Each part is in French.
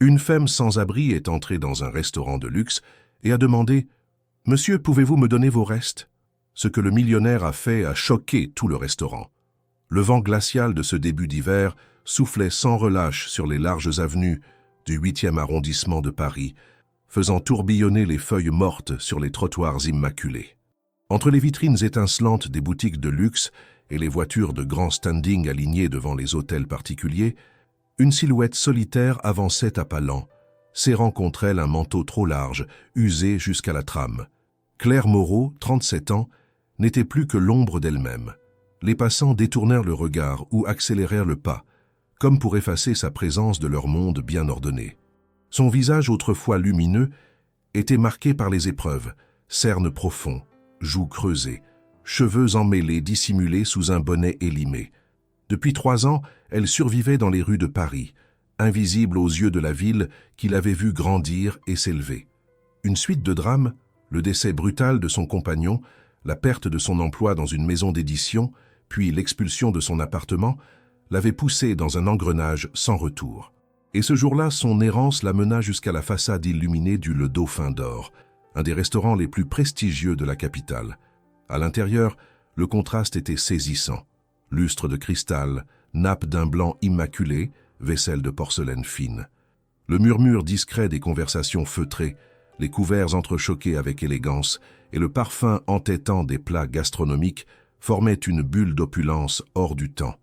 Une femme sans abri est entrée dans un restaurant de luxe et a demandé « Monsieur, pouvez-vous me donner vos restes ?» Ce que le millionnaire a fait a choqué tout le restaurant. Le vent glacial de ce début d'hiver soufflait sans relâche sur les larges avenues du 8e arrondissement de Paris, faisant tourbillonner les feuilles mortes sur les trottoirs immaculés. Entre les vitrines étincelantes des boutiques de luxe et les voitures de grand standing alignées devant les hôtels particuliers, une silhouette solitaire avançait à pas lents, serrant contre elle un manteau trop large, usé jusqu'à la trame. Claire Moreau, 37 ans, n'était plus que l'ombre d'elle-même. Les passants détournèrent le regard ou accélérèrent le pas, comme pour effacer sa présence de leur monde bien ordonné. Son visage autrefois lumineux était marqué par les épreuves, cernes profonds, joues creusées, cheveux emmêlés dissimulés sous un bonnet élimé. Depuis 3 ans, elle survivait dans les rues de Paris, invisible aux yeux de la ville qui l'avait vue grandir et s'élever. Une suite de drames, le décès brutal de son compagnon, la perte de son emploi dans une maison d'édition, puis l'expulsion de son appartement, l'avaient poussée dans un engrenage sans retour. Et ce jour-là, son errance la mena jusqu'à la façade illuminée du Le Dauphin d'Or, un des restaurants les plus prestigieux de la capitale. À l'intérieur, le contraste était saisissant. Lustre de cristal, nappe d'un blanc immaculé, vaisselle de porcelaine fine. Le murmure discret des conversations feutrées, les couverts entrechoqués avec élégance et le parfum entêtant des plats gastronomiques formaient une bulle d'opulence hors du temps.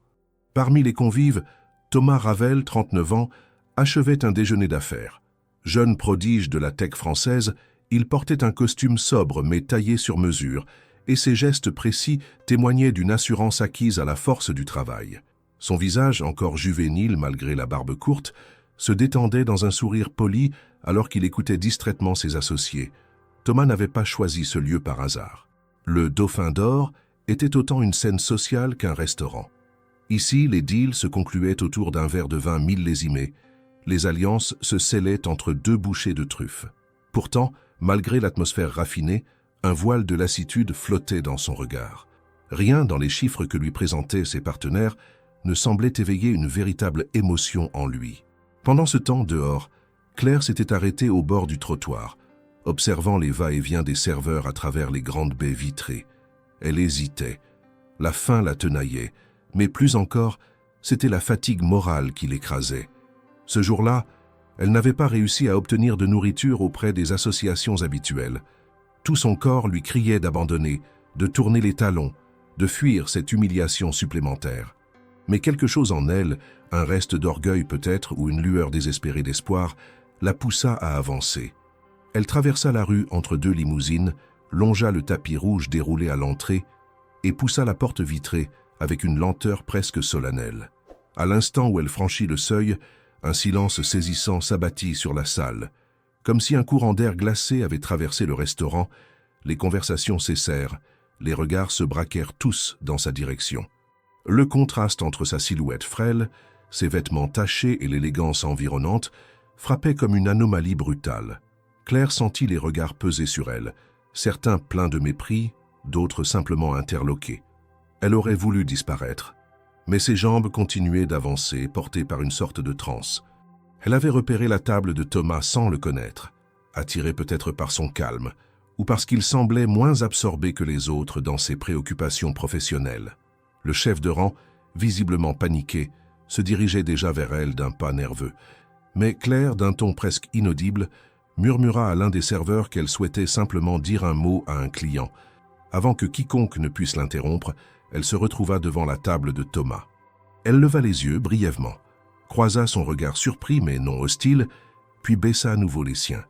Parmi les convives, Thomas Ravel, 39 ans, achevait un déjeuner d'affaires. Jeune prodige de la tech française, il portait un costume sobre mais taillé sur mesure, et ses gestes précis témoignaient d'une assurance acquise à la force du travail. Son visage, encore juvénile malgré la barbe courte, se détendait dans un sourire poli alors qu'il écoutait distraitement ses associés. Thomas n'avait pas choisi ce lieu par hasard. Le Dauphin d'Or était autant une scène sociale qu'un restaurant. Ici, les deals se concluaient autour d'un verre de vin millésimé. Les alliances se scellaient entre 2 bouchées de truffes. Pourtant, malgré l'atmosphère raffinée, un voile de lassitude flottait dans son regard. Rien dans les chiffres que lui présentaient ses partenaires ne semblait éveiller une véritable émotion en lui. Pendant ce temps, dehors, Claire s'était arrêtée au bord du trottoir, observant les va-et-vient des serveurs à travers les grandes baies vitrées. Elle hésitait. La faim la tenaillait, mais plus encore, c'était la fatigue morale qui l'écrasait. Ce jour-là, elle n'avait pas réussi à obtenir de nourriture auprès des associations habituelles. Tout son corps lui criait d'abandonner, de tourner les talons, de fuir cette humiliation supplémentaire. Mais quelque chose en elle, un reste d'orgueil peut-être ou une lueur désespérée d'espoir, la poussa à avancer. Elle traversa la rue entre 2 limousines, longea le tapis rouge déroulé à l'entrée et poussa la porte vitrée avec une lenteur presque solennelle. À l'instant où elle franchit le seuil, un silence saisissant s'abattit sur la salle. Comme si un courant d'air glacé avait traversé le restaurant, les conversations cessèrent, les regards se braquèrent tous dans sa direction. Le contraste entre sa silhouette frêle, ses vêtements tachés et l'élégance environnante frappait comme une anomalie brutale. Claire sentit les regards peser sur elle, certains pleins de mépris, d'autres simplement interloqués. Elle aurait voulu disparaître, mais ses jambes continuaient d'avancer, portées par une sorte de transe. Elle avait repéré la table de Thomas sans le connaître, attirée peut-être par son calme, ou parce qu'il semblait moins absorbé que les autres dans ses préoccupations professionnelles. Le chef de rang, visiblement paniqué, se dirigeait déjà vers elle d'un pas nerveux. Mais Claire, d'un ton presque inaudible, murmura à l'un des serveurs qu'elle souhaitait simplement dire un mot à un client. Avant que quiconque ne puisse l'interrompre, elle se retrouva devant la table de Thomas. Elle leva les yeux brièvement, croisa son regard surpris mais non hostile, puis baissa à nouveau les siens.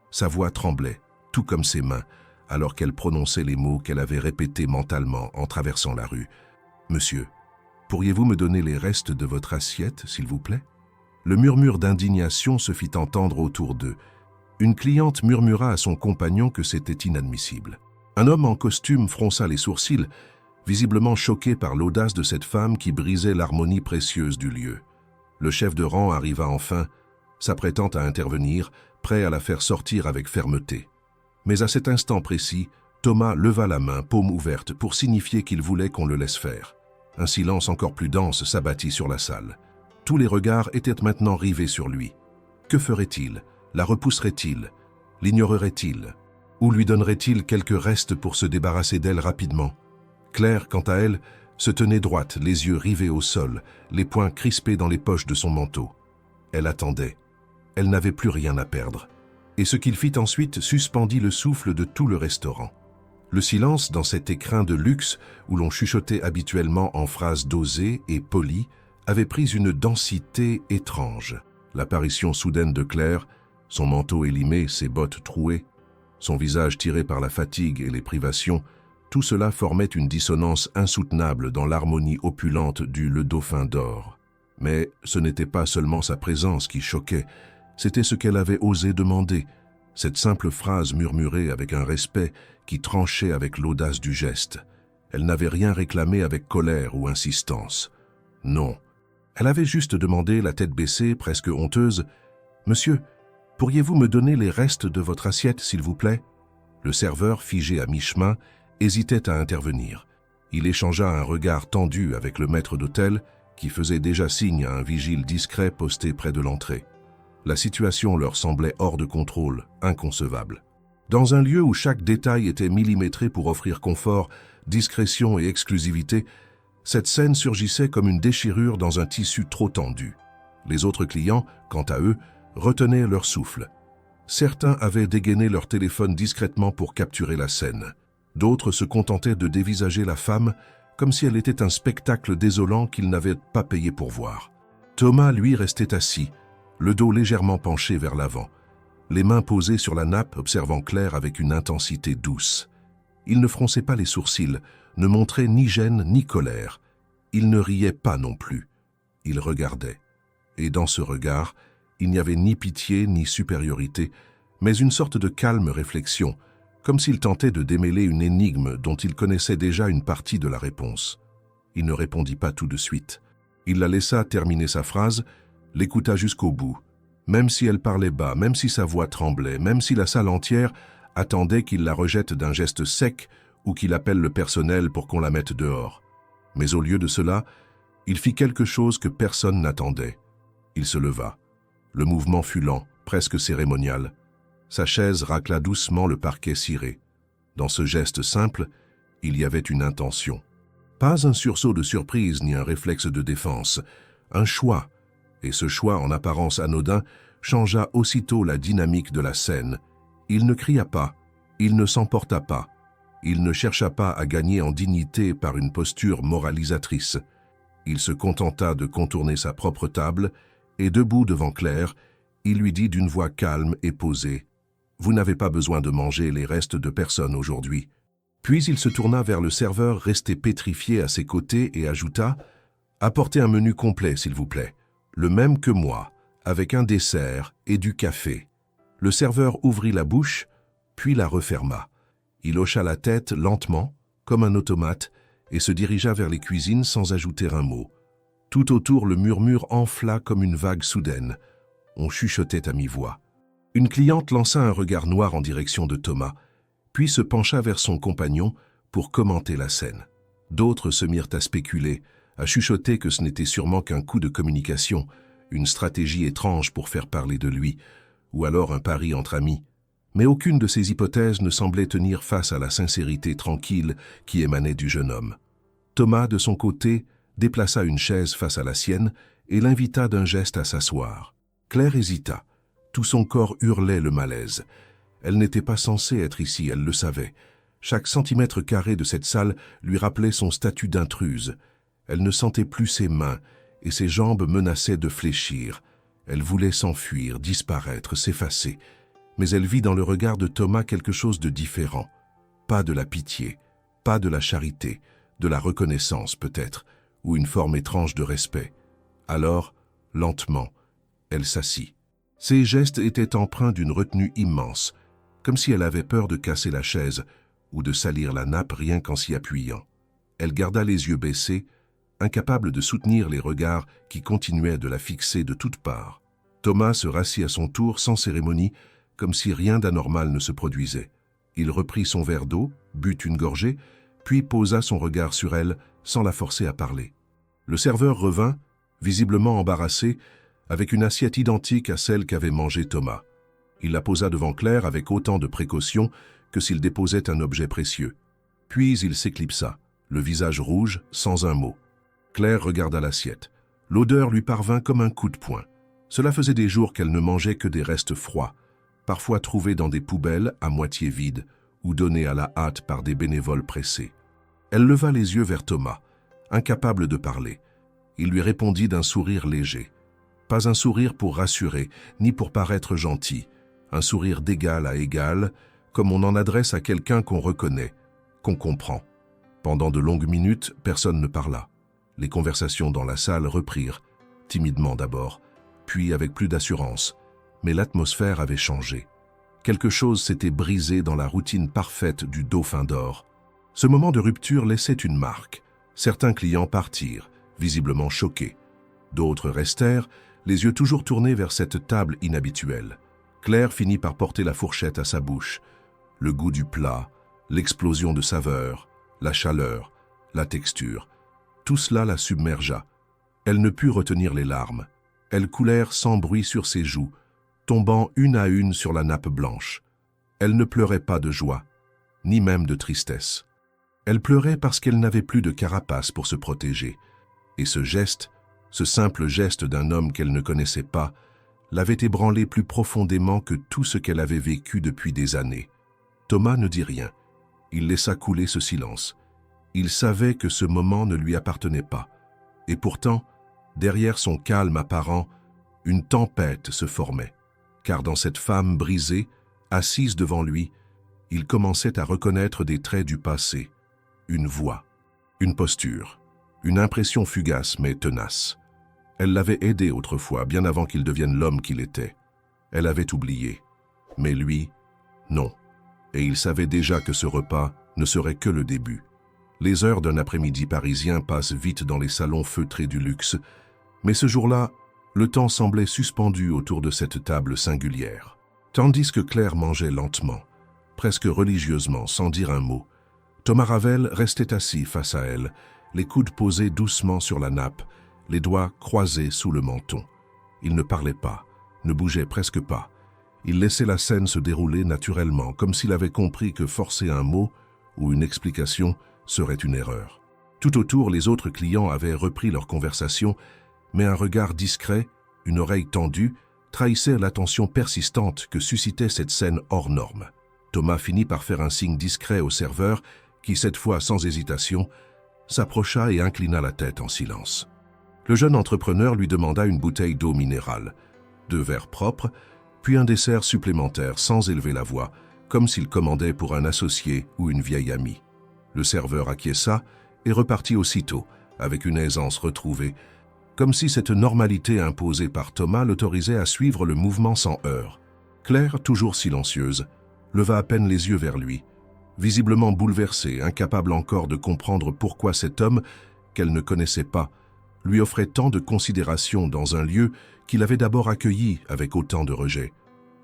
Sa voix tremblait, tout comme ses mains, alors qu'elle prononçait les mots qu'elle avait répétés mentalement en traversant la rue. « Monsieur, pourriez-vous me donner les restes de votre assiette, s'il vous plaît ?» Le murmure d'indignation se fit entendre autour d'eux. Une cliente murmura à son compagnon que c'était inadmissible. Un homme en costume fronça les sourcils, visiblement choqué par l'audace de cette femme qui brisait l'harmonie précieuse du lieu. Le chef de rang arriva enfin, s'apprêtant à intervenir, prêt à la faire sortir avec fermeté. Mais à cet instant précis, Thomas leva la main, paume ouverte, pour signifier qu'il voulait qu'on le laisse faire. Un silence encore plus dense s'abattit sur la salle. Tous les regards étaient maintenant rivés sur lui. Que ferait-il? La repousserait-il? L'ignorerait-il? Ou lui donnerait-il quelques restes pour se débarrasser d'elle rapidement? Claire, quant à elle, se tenait droite, les yeux rivés au sol, les poings crispés dans les poches de son manteau. Elle attendait. Elle n'avait plus rien à perdre. Et ce qu'il fit ensuite suspendit le souffle de tout le restaurant. Le silence dans cet écrin de luxe où l'on chuchotait habituellement en phrases dosées et polies avait pris une densité étrange. L'apparition soudaine de Claire, son manteau élimé, ses bottes trouées, son visage tiré par la fatigue et les privations, tout cela formait une dissonance insoutenable dans l'harmonie opulente du Le Dauphin d'or. Mais ce n'était pas seulement sa présence qui choquait, c'était ce qu'elle avait osé demander, cette simple phrase murmurée avec un respect qui tranchait avec l'audace du geste. Elle n'avait rien réclamé avec colère ou insistance. Non, elle avait juste demandé, la tête baissée, presque honteuse, « Monsieur, pourriez-vous me donner les restes de votre assiette, s'il vous plaît ?» Le serveur, figé à mi-chemin, hésitait à intervenir. Il échangea un regard tendu avec le maître d'hôtel, qui faisait déjà signe à un vigile discret posté près de l'entrée. La situation leur semblait hors de contrôle, inconcevable. Dans un lieu où chaque détail était millimétré pour offrir confort, discrétion et exclusivité, cette scène surgissait comme une déchirure dans un tissu trop tendu. Les autres clients, quant à eux, retenaient leur souffle. Certains avaient dégainé leur téléphone discrètement pour capturer la scène. D'autres se contentaient de dévisager la femme comme si elle était un spectacle désolant qu'ils n'avaient pas payé pour voir. Thomas, lui, restait assis, le dos légèrement penché vers l'avant, les mains posées sur la nappe, observant Claire avec une intensité douce. Il ne fronçait pas les sourcils, ne montrait ni gêne ni colère. Il ne riait pas non plus. Il regardait. Et dans ce regard, il n'y avait ni pitié ni supériorité, mais une sorte de calme réflexion, comme s'il tentait de démêler une énigme dont il connaissait déjà une partie de la réponse. Il ne répondit pas tout de suite. Il la laissa terminer sa phrase, l'écouta jusqu'au bout. Même si elle parlait bas, même si sa voix tremblait, même si la salle entière attendait qu'il la rejette d'un geste sec ou qu'il appelle le personnel pour qu'on la mette dehors. Mais au lieu de cela, il fit quelque chose que personne n'attendait. Il se leva. Le mouvement fut lent, presque cérémonial. Sa chaise racla doucement le parquet ciré. Dans ce geste simple, il y avait une intention. Pas un sursaut de surprise ni un réflexe de défense, un choix. Et ce choix, en apparence anodin, changea aussitôt la dynamique de la scène. Il ne cria pas, il ne s'emporta pas, il ne chercha pas à gagner en dignité par une posture moralisatrice. Il se contenta de contourner sa propre table et, debout devant Claire, il lui dit d'une voix calme et posée, « Vous n'avez pas besoin de manger les restes de personne aujourd'hui. » Puis il se tourna vers le serveur resté pétrifié à ses côtés et ajouta, « Apportez un menu complet, s'il vous plaît. Le même que moi, avec un dessert et du café. » Le serveur ouvrit la bouche, puis la referma. Il hocha la tête lentement, comme un automate, et se dirigea vers les cuisines sans ajouter un mot. Tout autour, le murmure enfla comme une vague soudaine. On chuchotait à mi-voix. Une cliente lança un regard noir en direction de Thomas, puis se pencha vers son compagnon pour commenter la scène. D'autres se mirent à spéculer, à chuchoter que ce n'était sûrement qu'un coup de communication, une stratégie étrange pour faire parler de lui, ou alors un pari entre amis. Mais aucune de ces hypothèses ne semblait tenir face à la sincérité tranquille qui émanait du jeune homme. Thomas, de son côté, déplaça une chaise face à la sienne et l'invita d'un geste à s'asseoir. Claire hésita. Tout son corps hurlait le malaise. Elle n'était pas censée être ici, elle le savait. Chaque centimètre carré de cette salle lui rappelait son statut d'intruse. Elle ne sentait plus ses mains et ses jambes menaçaient de fléchir. Elle voulait s'enfuir, disparaître, s'effacer. Mais elle vit dans le regard de Thomas quelque chose de différent. Pas de la pitié, pas de la charité, de la reconnaissance peut-être, ou une forme étrange de respect. Alors, lentement, elle s'assit. Ses gestes étaient empreints d'une retenue immense, comme si elle avait peur de casser la chaise ou de salir la nappe rien qu'en s'y appuyant. Elle garda les yeux baissés, incapable de soutenir les regards qui continuaient de la fixer de toutes parts. Thomas se rassit à son tour sans cérémonie, comme si rien d'anormal ne se produisait. Il reprit son verre d'eau, but une gorgée, puis posa son regard sur elle sans la forcer à parler. Le serveur revint, visiblement embarrassé, avec une assiette identique à celle qu'avait mangée Thomas. Il la posa devant Claire avec autant de précaution que s'il déposait un objet précieux. Puis il s'éclipsa, le visage rouge, sans un mot. Claire regarda l'assiette. L'odeur lui parvint comme un coup de poing. Cela faisait des jours qu'elle ne mangeait que des restes froids, parfois trouvés dans des poubelles à moitié vides ou donnés à la hâte par des bénévoles pressés. Elle leva les yeux vers Thomas, incapable de parler. Il lui répondit d'un sourire léger. Pas un sourire pour rassurer, ni pour paraître gentil. Un sourire d'égal à égal, comme on en adresse à quelqu'un qu'on reconnaît, qu'on comprend. Pendant de longues minutes, personne ne parla. Les conversations dans la salle reprirent, timidement d'abord, puis avec plus d'assurance. Mais l'atmosphère avait changé. Quelque chose s'était brisé dans la routine parfaite du Dauphin d'Or. Ce moment de rupture laissait une marque. Certains clients partirent, visiblement choqués. D'autres restèrent, les yeux toujours tournés vers cette table inhabituelle. Claire finit par porter la fourchette à sa bouche. Le goût du plat, l'explosion de saveurs, la chaleur, la texture, tout cela la submergea. Elle ne put retenir les larmes. Elles coulèrent sans bruit sur ses joues, tombant une à une sur la nappe blanche. Elle ne pleurait pas de joie, ni même de tristesse. Elle pleurait parce qu'elle n'avait plus de carapace pour se protéger. Et ce geste, ce simple geste d'un homme qu'elle ne connaissait pas, l'avait ébranlée plus profondément que tout ce qu'elle avait vécu depuis des années. Thomas ne dit rien. Il laissa couler ce silence. Il savait que ce moment ne lui appartenait pas. Et pourtant, derrière son calme apparent, une tempête se formait. Car dans cette femme brisée, assise devant lui, il commençait à reconnaître des traits du passé. Une voix, une posture, une impression fugace mais tenace. Elle l'avait aidé autrefois, bien avant qu'il devienne l'homme qu'il était. Elle avait oublié. Mais lui, non. Et il savait déjà que ce repas ne serait que le début. Les heures d'un après-midi parisien passent vite dans les salons feutrés du luxe, mais ce jour-là, le temps semblait suspendu autour de cette table singulière. Tandis que Claire mangeait lentement, presque religieusement, sans dire un mot, Thomas Ravel restait assis face à elle, les coudes posés doucement sur la nappe, les doigts croisés sous le menton. Il ne parlait pas, ne bougeait presque pas. Il laissait la scène se dérouler naturellement, comme s'il avait compris que forcer un mot ou une explication serait une erreur. Tout autour, les autres clients avaient repris leur conversation, mais un regard discret, une oreille tendue, trahissaient l'attention persistante que suscitait cette scène hors norme. Thomas finit par faire un signe discret au serveur, qui, cette fois sans hésitation, s'approcha et inclina la tête en silence. Le jeune entrepreneur lui demanda une bouteille d'eau minérale, 2 verres propres, puis un dessert supplémentaire sans élever la voix, comme s'il commandait pour un associé ou une vieille amie. Le serveur acquiesça et repartit aussitôt, avec une aisance retrouvée, comme si cette normalité imposée par Thomas l'autorisait à suivre le mouvement sans heurts. Claire, toujours silencieuse, leva à peine les yeux vers lui, visiblement bouleversée, incapable encore de comprendre pourquoi cet homme, qu'elle ne connaissait pas, lui offrait tant de considération dans un lieu qu'il avait d'abord accueilli avec autant de rejet.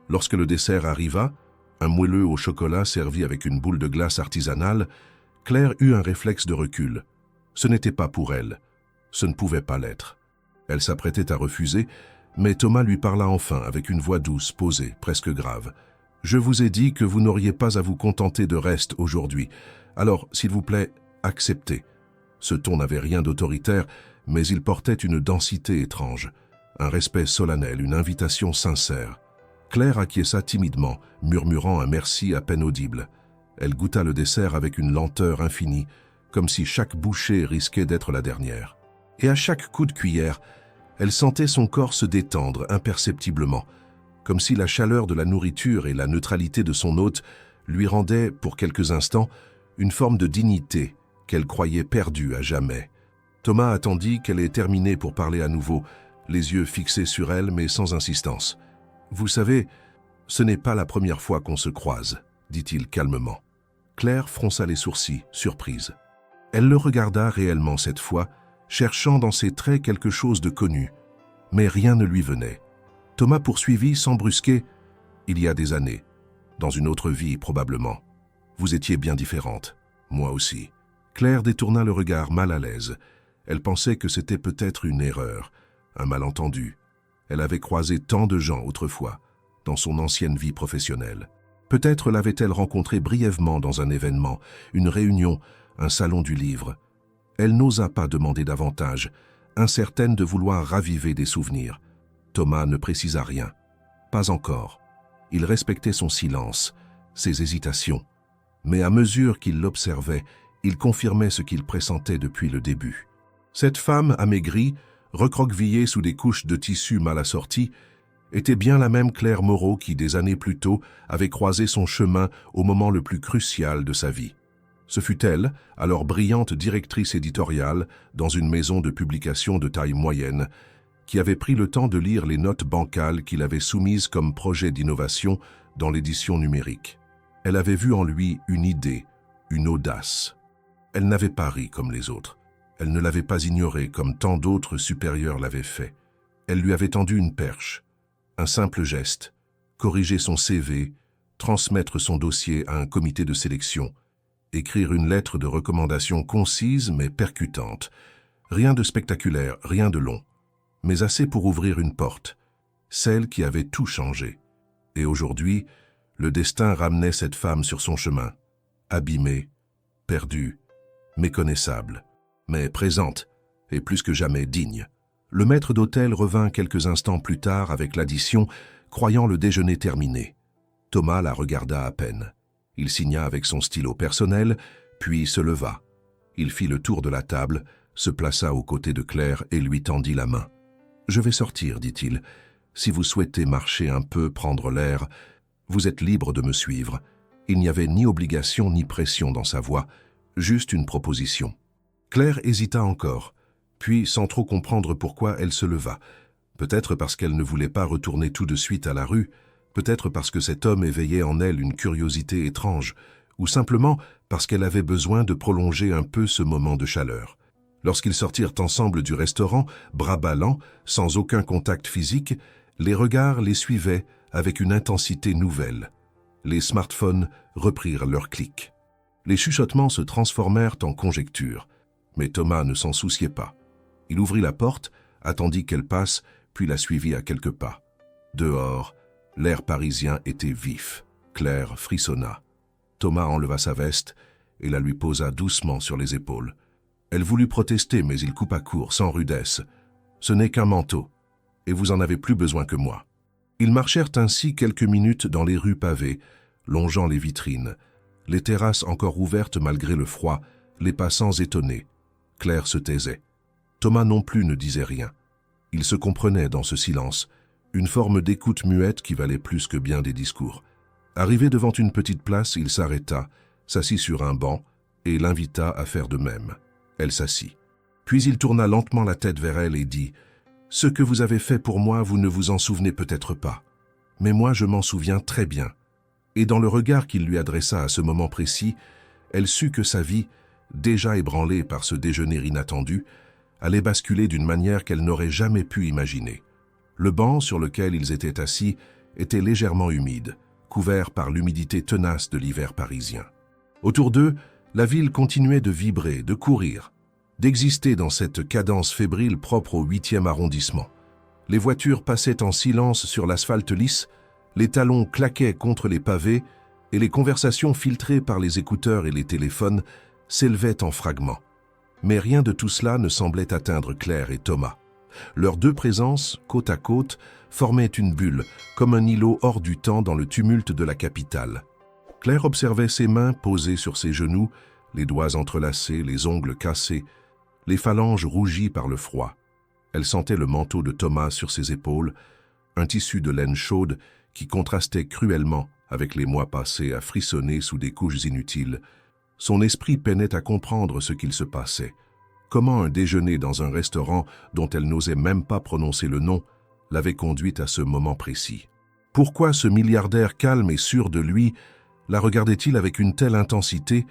Lorsque le dessert arriva, un moelleux au chocolat servi avec une boule de glace artisanale, Claire eut un réflexe de recul. Ce n'était pas pour elle. Ce ne pouvait pas l'être. Elle s'apprêtait à refuser, mais Thomas lui parla enfin avec une voix douce, posée, presque grave. « Je vous ai dit que vous n'auriez pas à vous contenter de restes aujourd'hui. Alors, s'il vous plaît, acceptez. » Ce ton n'avait rien d'autoritaire, mais il portait une densité étrange, un respect solennel, une invitation sincère. Claire acquiesça timidement, murmurant un merci à peine audible. Elle goûta le dessert avec une lenteur infinie, comme si chaque bouchée risquait d'être la dernière. Et à chaque coup de cuillère, elle sentait son corps se détendre imperceptiblement, comme si la chaleur de la nourriture et la neutralité de son hôte lui rendaient, pour quelques instants, une forme de dignité qu'elle croyait perdue à jamais. Thomas attendit qu'elle ait terminé pour parler à nouveau, les yeux fixés sur elle mais sans insistance. « Vous savez, ce n'est pas la première fois qu'on se croise, » dit-il calmement. Claire fronça les sourcils, surprise. Elle le regarda réellement cette fois, cherchant dans ses traits quelque chose de connu, mais rien ne lui venait. Thomas poursuivit sans brusquer. « Il y a des années, dans une autre vie probablement. Vous étiez bien différente, moi aussi. » Claire détourna le regard mal à l'aise. Elle pensait que c'était peut-être une erreur, un malentendu. Elle avait croisé tant de gens autrefois, dans son ancienne vie professionnelle. Peut-être l'avait-elle rencontré brièvement dans un événement, une réunion, un salon du livre. Elle n'osa pas demander davantage, incertaine de vouloir raviver des souvenirs. Thomas ne précisa rien. Pas encore. Il respectait son silence, ses hésitations. Mais à mesure qu'il l'observait, il confirmait ce qu'il pressentait depuis le début. Cette femme amaigrie, recroquevillée sous des couches de tissu mal assorties, était bien la même Claire Moreau qui, des années plus tôt, avait croisé son chemin au moment le plus crucial de sa vie. Ce fut elle, alors brillante directrice éditoriale dans une maison de publication de taille moyenne, qui avait pris le temps de lire les notes bancales qu'il avait soumises comme projet d'innovation dans l'édition numérique. Elle avait vu en lui une idée, une audace. Elle n'avait pas ri comme les autres. Elle ne l'avait pas ignoré comme tant d'autres supérieurs l'avaient fait. Elle lui avait tendu une perche. Un simple geste, corriger son CV, transmettre son dossier à un comité de sélection, écrire une lettre de recommandation concise mais percutante. Rien de spectaculaire, rien de long, mais assez pour ouvrir une porte, celle qui avait tout changé. Et aujourd'hui, le destin ramenait cette femme sur son chemin, abîmée, perdue, méconnaissable, mais présente et plus que jamais digne. Le maître d'hôtel revint quelques instants plus tard avec l'addition, croyant le déjeuner terminé. Thomas la regarda à peine. Il signa avec son stylo personnel, puis se leva. Il fit le tour de la table, se plaça aux côtés de Claire et lui tendit la main. « Je vais sortir, dit-il. Si vous souhaitez marcher un peu, prendre l'air, vous êtes libre de me suivre. » Il n'y avait ni obligation ni pression dans sa voix, juste une proposition. Claire hésita encore. Puis, sans trop comprendre pourquoi, elle se leva. Peut-être parce qu'elle ne voulait pas retourner tout de suite à la rue, peut-être parce que cet homme éveillait en elle une curiosité étrange, ou simplement parce qu'elle avait besoin de prolonger un peu ce moment de chaleur. Lorsqu'ils sortirent ensemble du restaurant, bras ballants, sans aucun contact physique, les regards les suivaient avec une intensité nouvelle. Les smartphones reprirent leur clic. Les chuchotements se transformèrent en conjectures, mais Thomas ne s'en souciait pas. Il ouvrit la porte, attendit qu'elle passe, puis la suivit à quelques pas. Dehors, l'air parisien était vif. Claire frissonna. Thomas enleva sa veste et la lui posa doucement sur les épaules. Elle voulut protester, mais il coupa court, sans rudesse. « Ce n'est qu'un manteau, et vous en avez plus besoin que moi. » Ils marchèrent ainsi quelques minutes dans les rues pavées, longeant les vitrines, les terrasses encore ouvertes malgré le froid, les passants étonnés. Claire se taisait. Thomas non plus ne disait rien. Ils se comprenaient dans ce silence, une forme d'écoute muette qui valait plus que bien des discours. Arrivé devant une petite place, il s'arrêta, s'assit sur un banc et l'invita à faire de même. Elle s'assit. Puis il tourna lentement la tête vers elle et dit « Ce que vous avez fait pour moi, vous ne vous en souvenez peut-être pas. Mais moi, je m'en souviens très bien. » Et dans le regard qu'il lui adressa à ce moment précis, elle sut que sa vie, déjà ébranlée par ce déjeuner inattendu, allait basculer d'une manière qu'elle n'aurait jamais pu imaginer. Le banc sur lequel ils étaient assis était légèrement humide, couvert par l'humidité tenace de l'hiver parisien. Autour d'eux, la ville continuait de vibrer, de courir, d'exister dans cette cadence fébrile propre au 8e arrondissement. Les voitures passaient en silence sur l'asphalte lisse, les talons claquaient contre les pavés et les conversations filtrées par les écouteurs et les téléphones s'élevaient en fragments. Mais rien de tout cela ne semblait atteindre Claire et Thomas. Leurs deux présences, côte à côte, formaient une bulle, comme un îlot hors du temps dans le tumulte de la capitale. Claire observait ses mains posées sur ses genoux, les doigts entrelacés, les ongles cassés, les phalanges rougies par le froid. Elle sentait le manteau de Thomas sur ses épaules, un tissu de laine chaude qui contrastait cruellement avec les mois passés à frissonner sous des couches inutiles. Son esprit peinait à comprendre ce qu'il se passait. Comment un déjeuner dans un restaurant dont elle n'osait même pas prononcer le nom l'avait conduite à ce moment précis? Pourquoi ce milliardaire calme et sûr de lui la regardait-il avec une telle intensité,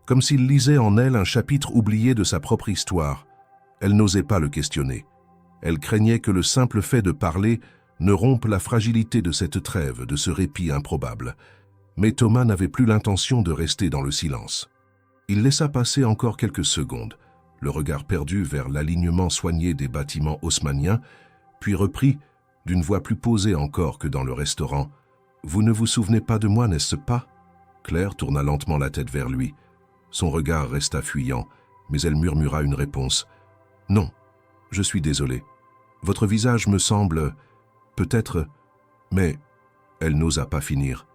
comme s'il lisait en elle un chapitre oublié de sa propre histoire? Elle n'osait pas le questionner. Elle craignait que le simple fait de parler ne rompe la fragilité de cette trêve, de ce répit improbable. Mais Thomas n'avait plus l'intention de rester dans le silence. Il laissa passer encore quelques secondes, le regard perdu vers l'alignement soigné des bâtiments haussmanniens, puis reprit, d'une voix plus posée encore que dans le restaurant. « Vous ne vous souvenez pas de moi, n'est-ce pas ?» Claire tourna lentement la tête vers lui. Son regard resta fuyant, mais elle murmura une réponse. « Non, je suis désolée. Votre visage me semble... peut-être... » Mais elle n'osa pas finir.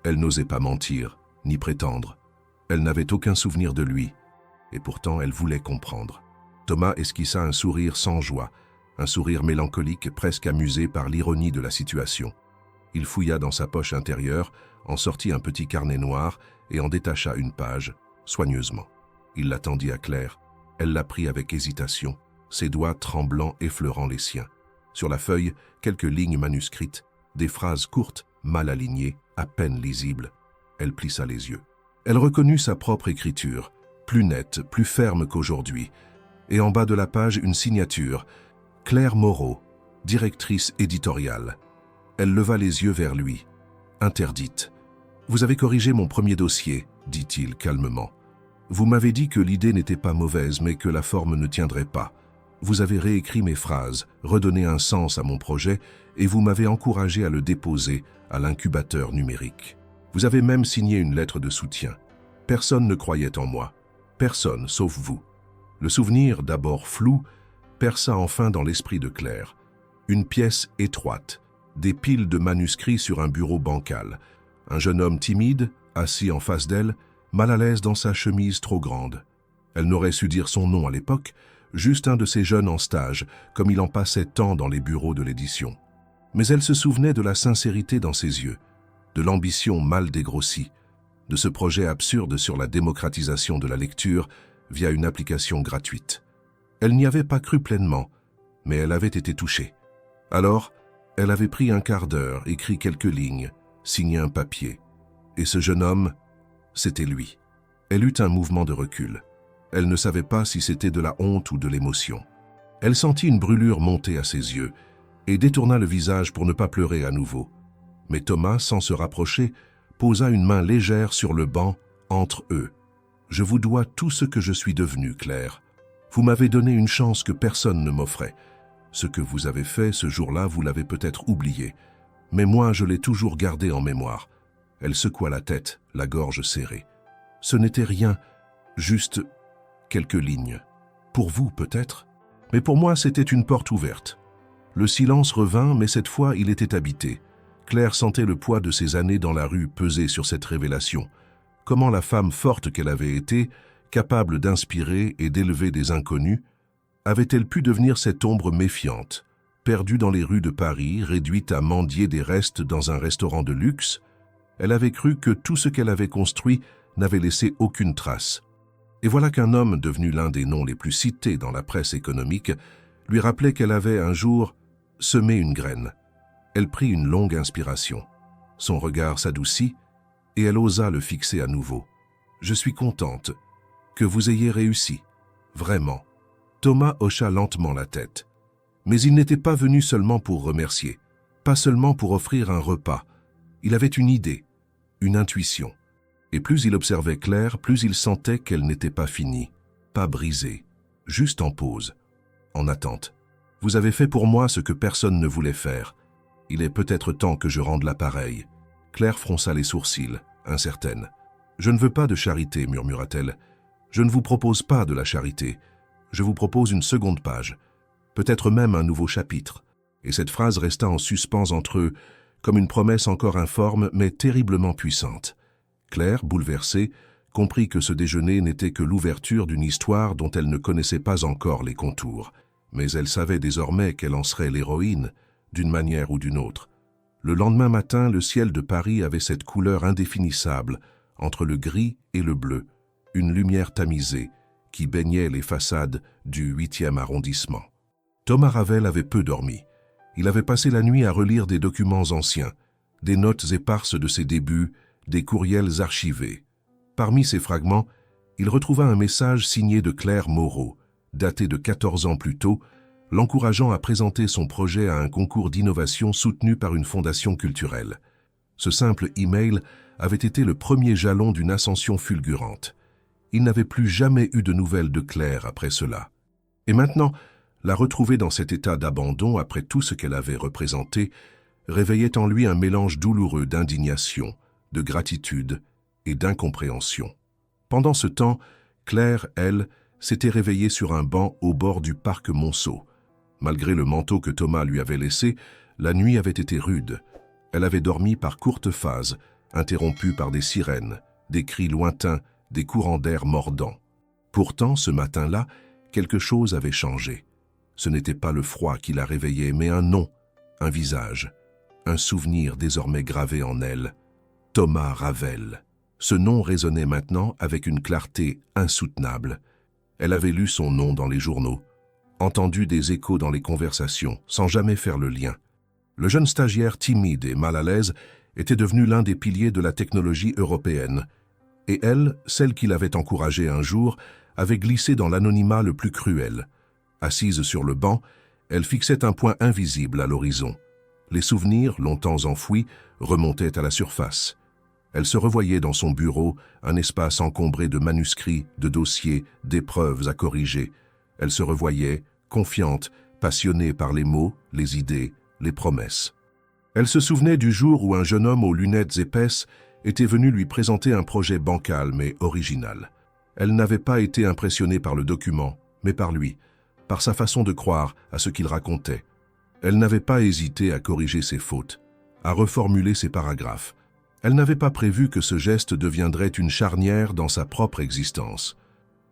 Elle n'osait pas mentir, ni prétendre. Elle n'avait aucun souvenir de lui, et pourtant elle voulait comprendre. Thomas esquissa un sourire sans joie, un sourire mélancolique presque amusé par l'ironie de la situation. Il fouilla dans sa poche intérieure, en sortit un petit carnet noir et en détacha une page, soigneusement. Il la tendit à Claire. Elle la prit avec hésitation, ses doigts tremblants effleurant les siens. Sur la feuille, quelques lignes manuscrites, des phrases courtes, mal alignées, à peine lisibles. Elle plissa les yeux. Elle reconnut sa propre écriture, plus nette, plus ferme qu'aujourd'hui, et en bas de la page une signature, Claire Moreau, directrice éditoriale. Elle leva les yeux vers lui. Interdite. « Vous avez corrigé mon premier dossier, dit-il calmement. Vous m'avez dit que l'idée n'était pas mauvaise, mais que la forme ne tiendrait pas. Vous avez réécrit mes phrases, redonné un sens à mon projet, et vous m'avez encouragé à le déposer à l'incubateur numérique. Vous avez même signé une lettre de soutien. Personne ne croyait en moi. Personne, sauf vous. » Le souvenir, d'abord flou, perça enfin dans l'esprit de Claire. Une pièce étroite, des piles de manuscrits sur un bureau bancal. Un jeune homme timide, assis en face d'elle, mal à l'aise dans sa chemise trop grande. Elle n'aurait su dire son nom à l'époque, juste un de ces jeunes en stage, comme il en passait tant dans les bureaux de l'édition. Mais elle se souvenait de la sincérité dans ses yeux, de l'ambition mal dégrossie, de ce projet absurde sur la démocratisation de la lecture via une application gratuite. Elle n'y avait pas cru pleinement, mais elle avait été touchée. Alors, elle avait pris un quart d'heure, écrit quelques lignes, signé un papier. Et ce jeune homme, c'était lui. Elle eut un mouvement de recul. Elle ne savait pas si c'était de la honte ou de l'émotion. Elle sentit une brûlure monter à ses yeux et détourna le visage pour ne pas pleurer à nouveau. Mais Thomas, sans se rapprocher, posa une main légère sur le banc entre eux. « Je vous dois tout ce que je suis devenu, Claire. Vous m'avez donné une chance que personne ne m'offrait. Ce que vous avez fait ce jour-là, vous l'avez peut-être oublié. Mais moi, je l'ai toujours gardé en mémoire. » Elle secoua la tête, la gorge serrée. « Ce n'était rien, juste quelques lignes. Pour vous, peut-être. Mais pour moi, c'était une porte ouverte. » Le silence revint, mais cette fois, il était habité. Claire sentait le poids de ces années dans la rue peser sur cette révélation. Comment la femme forte qu'elle avait été, capable d'inspirer et d'élever des inconnus, avait-elle pu devenir cette ombre méfiante, perdue dans les rues de Paris, réduite à mendier des restes dans un restaurant de luxe? Elle avait cru que tout ce qu'elle avait construit n'avait laissé aucune trace. Et voilà qu'un homme, devenu l'un des noms les plus cités dans la presse économique, lui rappelait qu'elle avait un jour semé une graine. Elle prit une longue inspiration. Son regard s'adoucit et elle osa le fixer à nouveau. « Je suis contente que vous ayez réussi, vraiment. » Thomas hocha lentement la tête. Mais il n'était pas venu seulement pour remercier, pas seulement pour offrir un repas. Il avait une idée, une intuition. Et plus il observait Claire, plus il sentait qu'elle n'était pas finie, pas brisée, juste en pause, en attente. « Vous avez fait pour moi ce que personne ne voulait faire. Il est peut-être temps que je rende l'appareil. » Claire fronça les sourcils, incertaine. « Je ne veux pas de charité, murmura-t-elle. Je ne vous propose pas de la charité. Je vous propose une seconde page, peut-être même un nouveau chapitre. » Et cette phrase resta en suspens entre eux, comme une promesse encore informe, mais terriblement puissante. Claire, bouleversée, comprit que ce déjeuner n'était que l'ouverture d'une histoire dont elle ne connaissait pas encore les contours. Mais elle savait désormais qu'elle en serait l'héroïne, d'une manière ou d'une autre. Le lendemain matin, le ciel de Paris avait cette couleur indéfinissable, entre le gris et le bleu, une lumière tamisée, qui baignait les façades du 8e arrondissement. Thomas Ravel avait peu dormi. Il avait passé la nuit à relire des documents anciens, des notes éparses de ses débuts, des courriels archivés. Parmi ces fragments, il retrouva un message signé de Claire Moreau, daté de 14 ans plus tôt, l'encourageant à présenter son projet à un concours d'innovation soutenu par une fondation culturelle. Ce simple email avait été le premier jalon d'une ascension fulgurante. Il n'avait plus jamais eu de nouvelles de Claire après cela. Et maintenant, La retrouver dans cet état d'abandon après tout ce qu'elle avait représenté réveillait en lui un mélange douloureux d'indignation, de gratitude et d'incompréhension. Pendant ce temps, Claire, elle, s'était réveillée sur un banc au bord du parc Monceau. Malgré le manteau que Thomas lui avait laissé, la nuit avait été rude. Elle avait dormi par courtes phases, interrompues par des sirènes, des cris lointains, des courants d'air mordants. Pourtant, ce matin-là, quelque chose avait changé. Ce n'était pas le froid qui la réveillait, mais un nom, un visage, un souvenir désormais gravé en elle. Thomas Ravel. Ce nom résonnait maintenant avec une clarté insoutenable. Elle avait lu son nom dans les journaux, entendu des échos dans les conversations, sans jamais faire le lien. Le jeune stagiaire timide et mal à l'aise était devenu l'un des piliers de la technologie européenne. Et elle, celle qui l'avait encouragé un jour, avait glissé dans l'anonymat le plus cruel. Assise sur le banc, elle fixait un point invisible à l'horizon. Les souvenirs, longtemps enfouis, remontaient à la surface. Elle se revoyait dans son bureau, un espace encombré de manuscrits, de dossiers, d'épreuves à corriger. Elle se revoyait, confiante, passionnée par les mots, les idées, les promesses. Elle se souvenait du jour où un jeune homme aux lunettes épaisses était venu lui présenter un projet bancal mais original. Elle n'avait pas été impressionnée par le document, mais par lui, par sa façon de croire à ce qu'il racontait. Elle n'avait pas hésité à corriger ses fautes, à reformuler ses paragraphes. Elle n'avait pas prévu que ce geste deviendrait une charnière dans sa propre existence.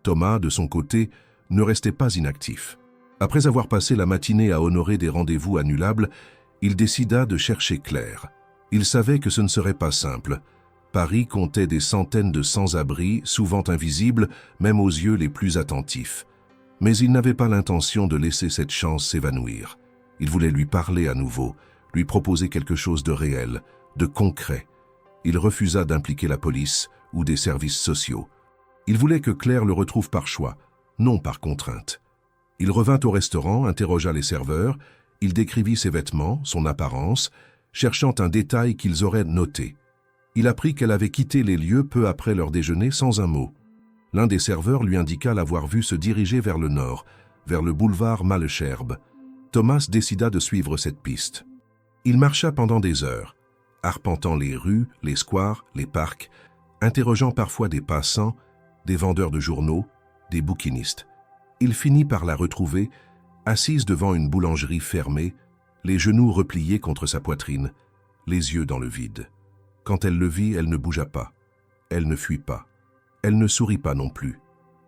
Thomas, de son côté, ne restait pas inactif. Après avoir passé la matinée à honorer des rendez-vous annulables, il décida de chercher Claire. Il savait que ce ne serait pas simple. Paris comptait des centaines de sans-abri, souvent invisibles, même aux yeux les plus attentifs. Mais il n'avait pas l'intention de laisser cette chance s'évanouir. Il voulait lui parler à nouveau, lui proposer quelque chose de réel, de concret. Il refusa d'impliquer la police ou des services sociaux. Il voulait que Claire le retrouve par choix, non par contrainte. Il revint au restaurant, interrogea les serveurs, il décrivit ses vêtements, son apparence, cherchant un détail qu'ils auraient noté. Il apprit qu'elle avait quitté les lieux peu après leur déjeuner sans un mot. L'un des serveurs lui indiqua l'avoir vue se diriger vers le nord, vers le boulevard Malesherbes. Thomas décida de suivre cette piste. Il marcha pendant des heures, arpentant les rues, les squares, les parcs, interrogeant parfois des passants, des vendeurs de journaux, des bouquinistes. Il finit par la retrouver, assise devant une boulangerie fermée, les genoux repliés contre sa poitrine, les yeux dans le vide. Quand elle le vit, elle ne bougea pas. Elle ne fuit pas. Elle ne sourit pas non plus.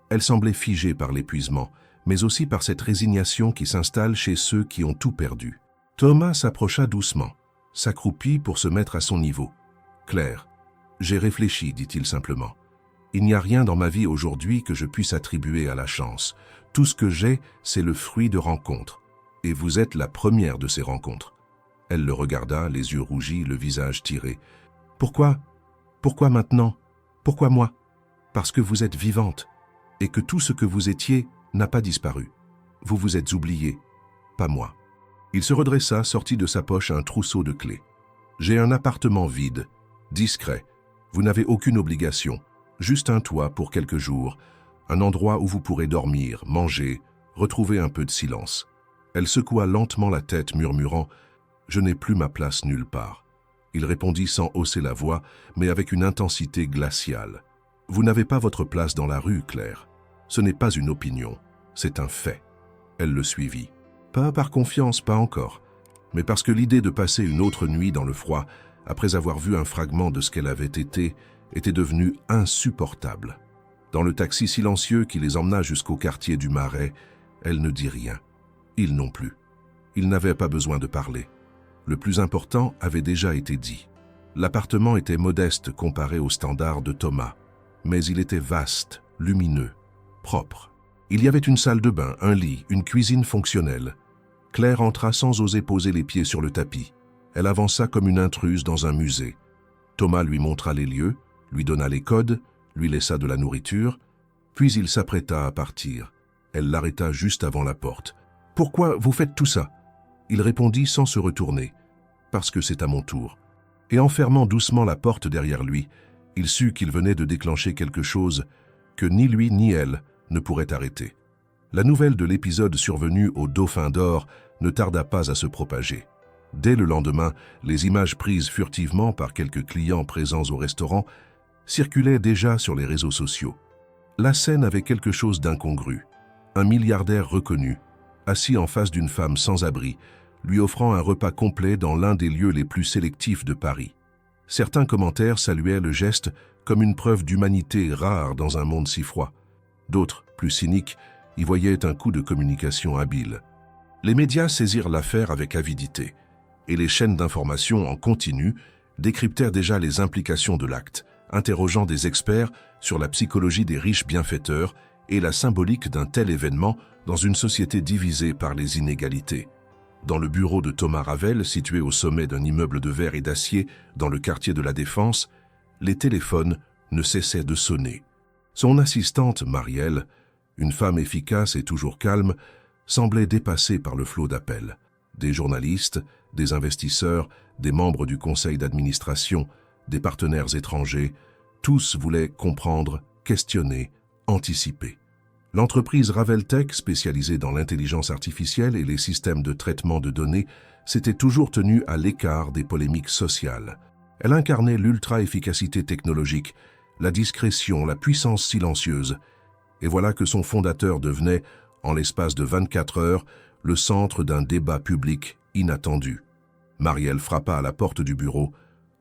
Elle semblait figée par l'épuisement, mais aussi par cette résignation qui s'installe chez ceux qui ont tout perdu. Thomas s'approcha doucement, s'accroupit pour se mettre à son niveau. « Claire, j'ai réfléchi, dit-il simplement. Il n'y a rien dans ma vie aujourd'hui que je puisse attribuer à la chance. Tout ce que j'ai, c'est le fruit de rencontres. Et vous êtes la première de ces rencontres. » Elle le regarda, les yeux rougis, le visage tiré. « Pourquoi maintenant? Pourquoi moi? Parce que vous êtes vivante, et que tout ce que vous étiez n'a pas disparu. Vous vous êtes oubliée, pas moi. » Il se redressa, sortit de sa poche un trousseau de clés. « J'ai un appartement vide, discret. Vous n'avez aucune obligation, juste un toit pour quelques jours, un endroit où vous pourrez dormir, manger, retrouver un peu de silence. » Elle secoua lentement la tête, murmurant « Je n'ai plus ma place nulle part. » Il répondit sans hausser la voix, mais avec une intensité glaciale. « Vous n'avez pas votre place dans la rue, Claire. Ce n'est pas une opinion, c'est un fait. » Elle le suivit. Pas par confiance, pas encore, mais parce que l'idée de passer une autre nuit dans le froid, après avoir vu un fragment de ce qu'elle avait été, était devenue insupportable. Dans le taxi silencieux qui les emmena jusqu'au quartier du Marais, elle ne dit rien. Il non plus. Il n'avait pas besoin de parler. Le plus important avait déjà été dit. L'appartement était modeste comparé aux standards de Thomas, mais il était vaste, lumineux, propre. Il y avait une salle de bain, un lit, une cuisine fonctionnelle. Claire entra sans oser poser les pieds sur le tapis. Elle avança comme une intruse dans un musée. Thomas lui montra les lieux, lui donna les codes, lui laissa de la nourriture, puis il s'apprêta à partir. Elle l'arrêta juste avant la porte. « Pourquoi vous faites tout ça ?» Il répondit sans se retourner. « Parce que c'est à mon tour. » Et en fermant doucement la porte derrière lui, il sut qu'il venait de déclencher quelque chose que ni lui ni elle ne pourraient arrêter. La nouvelle de l'épisode survenu au Dauphin d'Or ne tarda pas à se propager. Dès le lendemain, les images prises furtivement par quelques clients présents au restaurant circulaient déjà sur les réseaux sociaux. La scène avait quelque chose d'incongru. Un milliardaire reconnu, assis en face d'une femme sans abri, lui offrant un repas complet dans l'un des lieux les plus sélectifs de Paris. Certains commentaires saluaient le geste comme une preuve d'humanité rare dans un monde si froid. D'autres, plus cyniques, y voyaient un coup de communication habile. Les médias saisirent l'affaire avec avidité, et les chaînes d'information en continu décryptèrent déjà les implications de l'acte, interrogeant des experts sur la psychologie des riches bienfaiteurs et la symbolique d'un tel événement dans une société divisée par les inégalités. Dans le bureau de Thomas Ravel, situé au sommet d'un immeuble de verre et d'acier dans le quartier de la Défense, les téléphones ne cessaient de sonner. Son assistante, Marielle, une femme efficace et toujours calme, semblait dépassée par le flot d'appels. Des journalistes, des investisseurs, des membres du conseil d'administration, des partenaires étrangers, tous voulaient comprendre, questionner, anticiper. L'entreprise Raveltech, spécialisée dans l'intelligence artificielle et les systèmes de traitement de données, s'était toujours tenue à l'écart des polémiques sociales. Elle incarnait l'ultra-efficacité technologique, la discrétion, la puissance silencieuse. Et voilà que son fondateur devenait, en l'espace de 24 heures, le centre d'un débat public inattendu. Marielle frappa à la porte du bureau,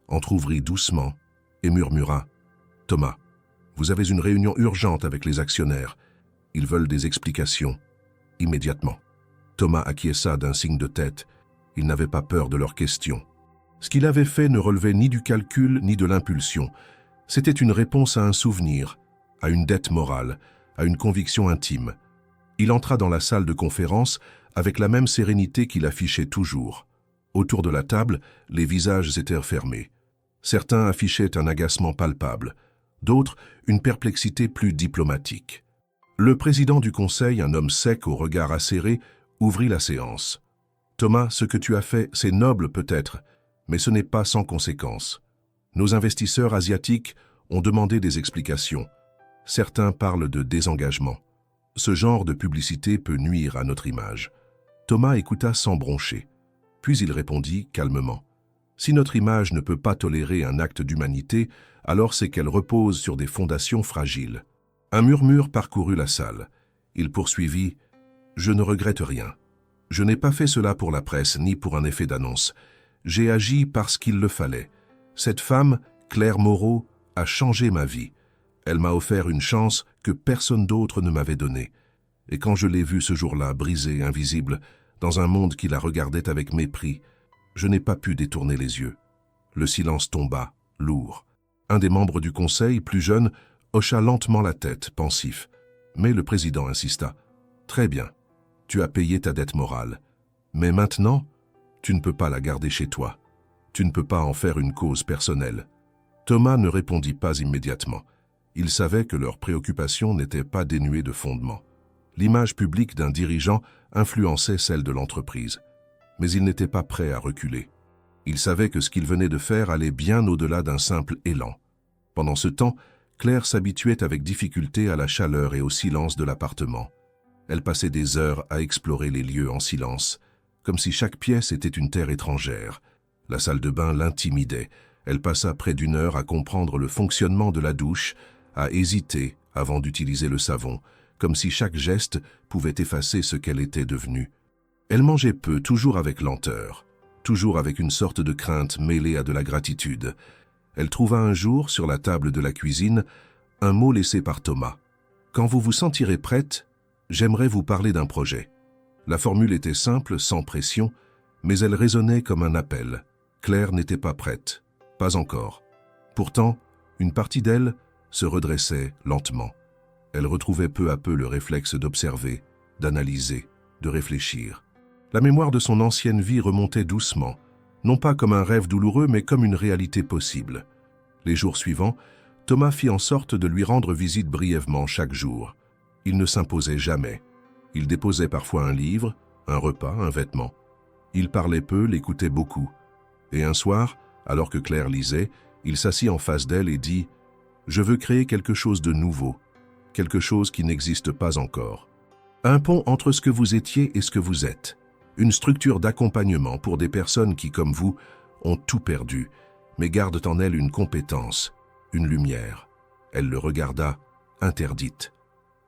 entr'ouvrit doucement et murmura « Thomas, vous avez une réunion urgente avec les actionnaires. Ils veulent des explications. Immédiatement. » Thomas acquiesça d'un signe de tête. Il n'avait pas peur de leurs questions. Ce qu'il avait fait ne relevait ni du calcul ni de l'impulsion. C'était une réponse à un souvenir, à une dette morale, à une conviction intime. Il entra dans la salle de conférence avec la même sérénité qu'il affichait toujours. Autour de la table, les visages étaient fermés. Certains affichaient un agacement palpable, d'autres une perplexité plus diplomatique. Le président du conseil, un homme sec au regard acéré, ouvrit la séance. « Thomas, ce que tu as fait, c'est noble peut-être, mais ce n'est pas sans conséquence. Nos investisseurs asiatiques ont demandé des explications. Certains parlent de désengagement. Ce genre de publicité peut nuire à notre image. » Thomas écouta sans broncher. Puis il répondit calmement. « Si notre image ne peut pas tolérer un acte d'humanité, alors c'est qu'elle repose sur des fondations fragiles. » Un murmure parcourut la salle. Il poursuivit « Je ne regrette rien. Je n'ai pas fait cela pour la presse ni pour un effet d'annonce. J'ai agi parce qu'il le fallait. Cette femme, Claire Moreau, a changé ma vie. Elle m'a offert une chance que personne d'autre ne m'avait donnée. Et quand je l'ai vue ce jour-là, brisée, invisible, dans un monde qui la regardait avec mépris, je n'ai pas pu détourner les yeux. » Le silence tomba, lourd. Un des membres du conseil, plus jeune, hocha lentement la tête, pensif. Mais le président insista. « Très bien, tu as payé ta dette morale. Mais maintenant, tu ne peux pas la garder chez toi. Tu ne peux pas en faire une cause personnelle. » Thomas ne répondit pas immédiatement. Il savait que leurs préoccupations n'étaient pas dénuées de fondement. L'image publique d'un dirigeant influençait celle de l'entreprise. Mais il n'était pas prêt à reculer. Il savait que ce qu'il venait de faire allait bien au-delà d'un simple élan. Pendant ce temps, Claire s'habituait avec difficulté à la chaleur et au silence de l'appartement. Elle passait des heures à explorer les lieux en silence, comme si chaque pièce était une terre étrangère. La salle de bain l'intimidait. Elle passa près d'une heure à comprendre le fonctionnement de la douche, à hésiter avant d'utiliser le savon, comme si chaque geste pouvait effacer ce qu'elle était devenue. Elle mangeait peu, toujours avec lenteur, toujours avec une sorte de crainte mêlée à de la gratitude. Elle trouva un jour, sur la table de la cuisine, un mot laissé par Thomas. « Quand vous vous sentirez prête, j'aimerais vous parler d'un projet. » La formule était simple, sans pression, mais elle résonnait comme un appel. Claire n'était pas prête, pas encore. Pourtant, une partie d'elle se redressait lentement. Elle retrouvait peu à peu le réflexe d'observer, d'analyser, de réfléchir. La mémoire de son ancienne vie remontait doucement, non pas comme un rêve douloureux, mais comme une réalité possible. Les jours suivants, Thomas fit en sorte de lui rendre visite brièvement chaque jour. Il ne s'imposait jamais. Il déposait parfois un livre, un repas, un vêtement. Il parlait peu, l'écoutait beaucoup. Et un soir, alors que Claire lisait, il s'assit en face d'elle et dit « Je veux créer quelque chose de nouveau, quelque chose qui n'existe pas encore. » Un pont entre ce que vous étiez et ce que vous êtes. Une structure d'accompagnement pour des personnes qui, comme vous, ont tout perdu, mais gardent en elles une compétence, une lumière. Elle le regarda, interdite.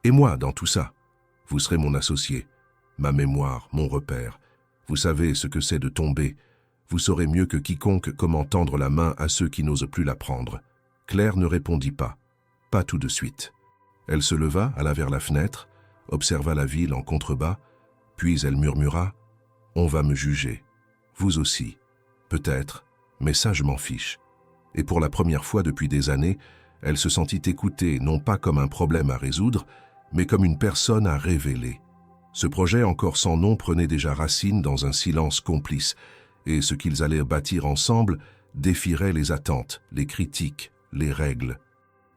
Et moi, dans tout ça, vous serez mon associé, ma mémoire, mon repère. Vous savez ce que c'est de tomber. Vous saurez mieux que quiconque comment tendre la main à ceux qui n'osent plus la prendre. Claire ne répondit pas tout de suite. Elle se leva, alla vers la fenêtre, observa la ville en contrebas, puis elle murmura « On va me juger. Vous aussi. Peut-être, mais ça je m'en fiche. » Et pour la première fois depuis des années, elle se sentit écoutée non pas comme un problème à résoudre, mais comme une personne à révéler. Ce projet encore sans nom prenait déjà racine dans un silence complice, et ce qu'ils allaient bâtir ensemble défierait les attentes, les critiques, les règles.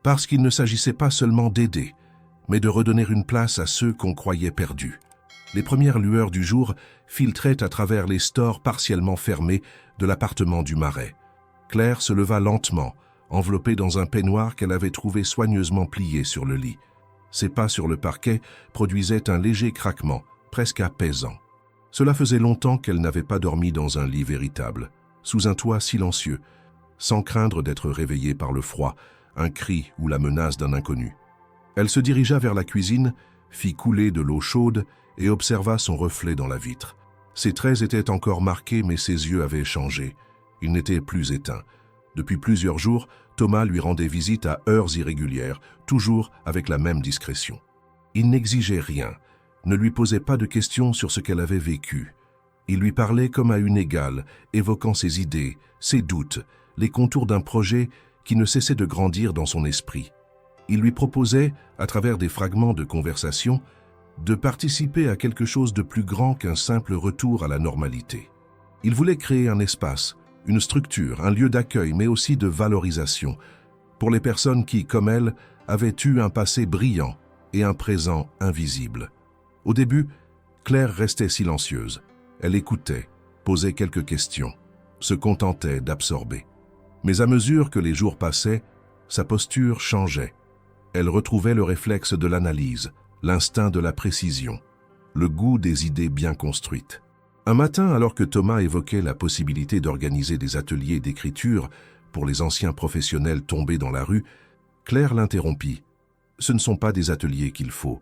Parce qu'il ne s'agissait pas seulement d'aider, mais de redonner une place à ceux qu'on croyait perdus. Les premières lueurs du jour filtraient à travers les stores partiellement fermés de l'appartement du Marais. Claire se leva lentement, enveloppée dans un peignoir qu'elle avait trouvé soigneusement plié sur le lit. Ses pas sur le parquet produisaient un léger craquement, presque apaisant. Cela faisait longtemps qu'elle n'avait pas dormi dans un lit véritable, sous un toit silencieux, sans craindre d'être réveillée par le froid, un cri ou la menace d'un inconnu. Elle se dirigea vers la cuisine, fit couler de l'eau chaude et observa son reflet dans la vitre. Ses traits étaient encore marqués, mais ses yeux avaient changé. Ils n'étaient plus éteints. Depuis plusieurs jours, Thomas lui rendait visite à heures irrégulières, toujours avec la même discrétion. Il n'exigeait rien, ne lui posait pas de questions sur ce qu'elle avait vécu. Il lui parlait comme à une égale, évoquant ses idées, ses doutes, les contours d'un projet qui ne cessait de grandir dans son esprit. Il lui proposait, à travers des fragments de conversation, de participer à quelque chose de plus grand qu'un simple retour à la normalité. Il voulait créer un espace, une structure, un lieu d'accueil, mais aussi de valorisation, pour les personnes qui, comme elle, avaient eu un passé brillant et un présent invisible. Au début, Claire restait silencieuse. Elle écoutait, posait quelques questions, se contentait d'absorber. Mais à mesure que les jours passaient, sa posture changeait. Elle retrouvait le réflexe de l'analyse, l'instinct de la précision, le goût des idées bien construites. Un matin, alors que Thomas évoquait la possibilité d'organiser des ateliers d'écriture pour les anciens professionnels tombés dans la rue, Claire l'interrompit. « Ce ne sont pas des ateliers qu'il faut,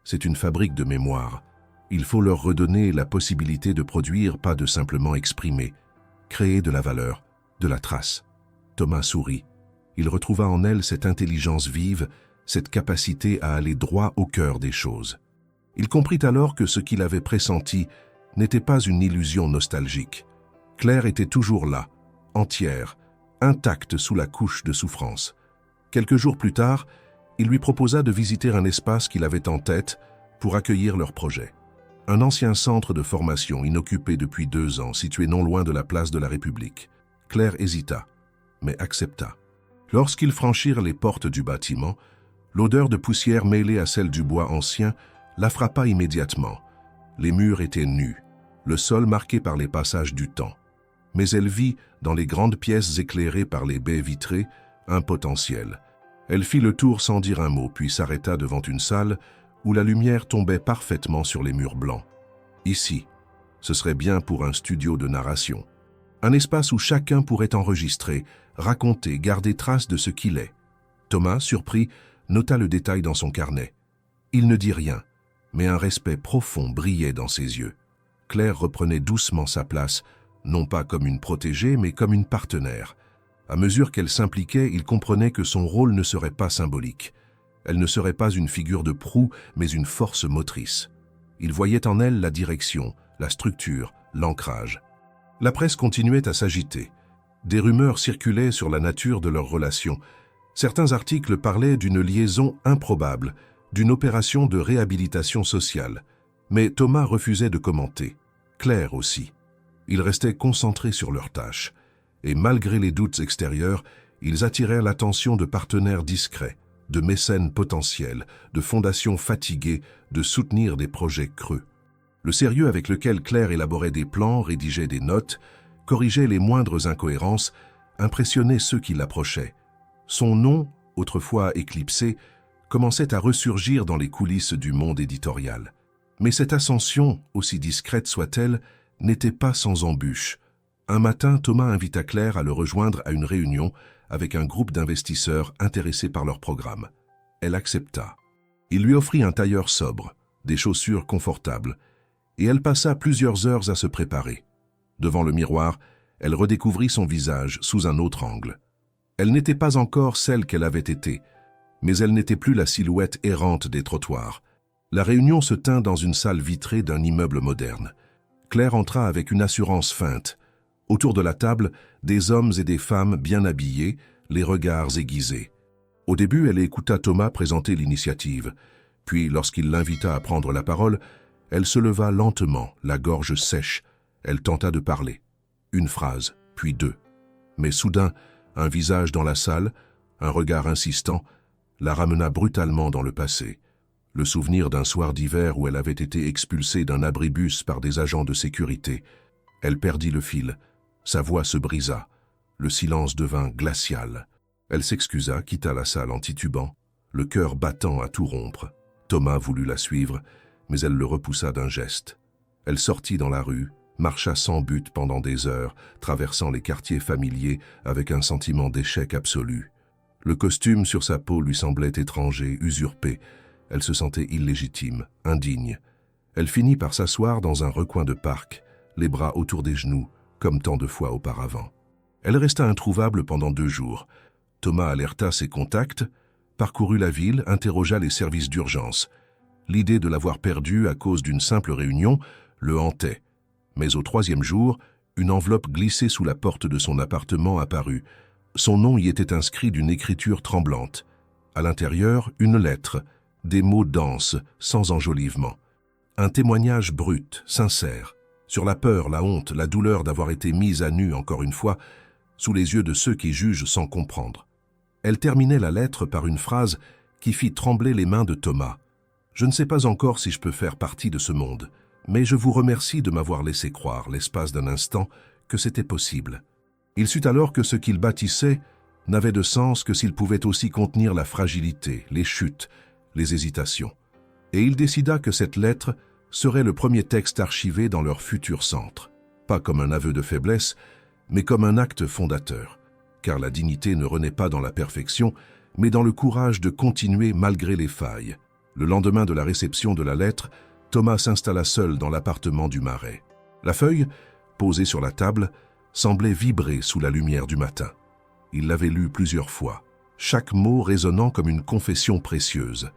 c'est une fabrique de mémoire. Il faut leur redonner la possibilité de produire, pas de simplement exprimer, créer de la valeur, de la trace. » Thomas sourit. Il retrouva en elle cette intelligence vive, cette capacité à aller droit au cœur des choses. Il comprit alors que ce qu'il avait pressenti n'était pas une illusion nostalgique. Claire était toujours là, entière, intacte sous la couche de souffrance. Quelques jours plus tard, il lui proposa de visiter un espace qu'il avait en tête pour accueillir leur projet. Un ancien centre de formation inoccupé depuis 2 ans, situé non loin de la place de la République. Claire hésita, mais accepta. Lorsqu'ils franchirent les portes du bâtiment, l'odeur de poussière mêlée à celle du bois ancien la frappa immédiatement. Les murs étaient nus, le sol marqué par les passages du temps. Mais elle vit, dans les grandes pièces éclairées par les baies vitrées, un potentiel. Elle fit le tour sans dire un mot, puis s'arrêta devant une salle où la lumière tombait parfaitement sur les murs blancs. Ici, ce serait bien pour un studio de narration. Un espace où chacun pourrait enregistrer, raconter, garder trace de ce qu'il est. Thomas, surpris, nota le détail dans son carnet. Il ne dit rien, mais un respect profond brillait dans ses yeux. Claire reprenait doucement sa place, non pas comme une protégée, mais comme une partenaire. À mesure qu'elle s'impliquait, il comprenait que son rôle ne serait pas symbolique. Elle ne serait pas une figure de proue, mais une force motrice. Il voyait en elle la direction, la structure, l'ancrage. La presse continuait à s'agiter. Des rumeurs circulaient sur la nature de leur relation. Certains articles parlaient d'une liaison improbable, d'une opération de réhabilitation sociale. Mais Thomas refusait de commenter. Claire aussi. Ils restaient concentrés sur leurs tâches. Et malgré les doutes extérieurs, ils attirèrent l'attention de partenaires discrets, de mécènes potentiels, de fondations fatiguées de soutenir des projets creux. Le sérieux avec lequel Claire élaborait des plans, rédigeait des notes, corrigeait les moindres incohérences, impressionnait ceux qui l'approchaient. Son nom, autrefois éclipsé, commençait à ressurgir dans les coulisses du monde éditorial. Mais cette ascension, aussi discrète soit-elle, n'était pas sans embûches. Un matin, Thomas invita Claire à le rejoindre à une réunion avec un groupe d'investisseurs intéressés par leur programme. Elle accepta. Il lui offrit un tailleur sobre, des chaussures confortables, et elle passa plusieurs heures à se préparer. Devant le miroir, elle redécouvrit son visage sous un autre angle. Elle n'était pas encore celle qu'elle avait été, mais elle n'était plus la silhouette errante des trottoirs. La réunion se tint dans une salle vitrée d'un immeuble moderne. Claire entra avec une assurance feinte. Autour de la table, des hommes et des femmes bien habillés, les regards aiguisés. Au début, elle écouta Thomas présenter l'initiative. Puis, lorsqu'il l'invita à prendre la parole, elle se leva lentement, la gorge sèche. Elle tenta de parler. Une phrase, puis deux. Mais soudain, un visage dans la salle, un regard insistant, la ramena brutalement dans le passé. Le souvenir d'un soir d'hiver où elle avait été expulsée d'un abribus par des agents de sécurité. Elle perdit le fil. Sa voix se brisa. Le silence devint glacial. Elle s'excusa, quitta la salle en titubant, le cœur battant à tout rompre. Thomas voulut la suivre, mais elle le repoussa d'un geste. Elle sortit dans la rue, marcha sans but pendant des heures, traversant les quartiers familiers avec un sentiment d'échec absolu. Le costume sur sa peau lui semblait étranger, usurpé. Elle se sentait illégitime, indigne. Elle finit par s'asseoir dans un recoin de parc, les bras autour des genoux, comme tant de fois auparavant. Elle resta introuvable pendant 2 jours. Thomas alerta ses contacts, parcourut la ville, interrogea les services d'urgence. L'idée de l'avoir perdue à cause d'une simple réunion le hantait. Mais au 3e jour, une enveloppe glissée sous la porte de son appartement apparut. Son nom y était inscrit d'une écriture tremblante. À l'intérieur, une lettre, des mots denses, sans enjolivement. Un témoignage brut, sincère, sur la peur, la honte, la douleur d'avoir été mise à nu encore une fois, sous les yeux de ceux qui jugent sans comprendre. Elle terminait la lettre par une phrase qui fit trembler les mains de Thomas. « Je ne sais pas encore si je peux faire partie de ce monde, mais je vous remercie de m'avoir laissé croire, l'espace d'un instant, que c'était possible. » Il sut alors que ce qu'il bâtissait n'avait de sens que s'il pouvait aussi contenir la fragilité, les chutes, les hésitations. Et il décida que cette lettre serait le premier texte archivé dans leur futur centre, pas comme un aveu de faiblesse, mais comme un acte fondateur, car la dignité ne renaît pas dans la perfection, mais dans le courage de continuer malgré les failles. Le lendemain de la réception de la lettre, Thomas s'installa seul dans l'appartement du Marais. La feuille, posée sur la table, semblait vibrer sous la lumière du matin. Il l'avait lue plusieurs fois, chaque mot résonnant comme une confession précieuse.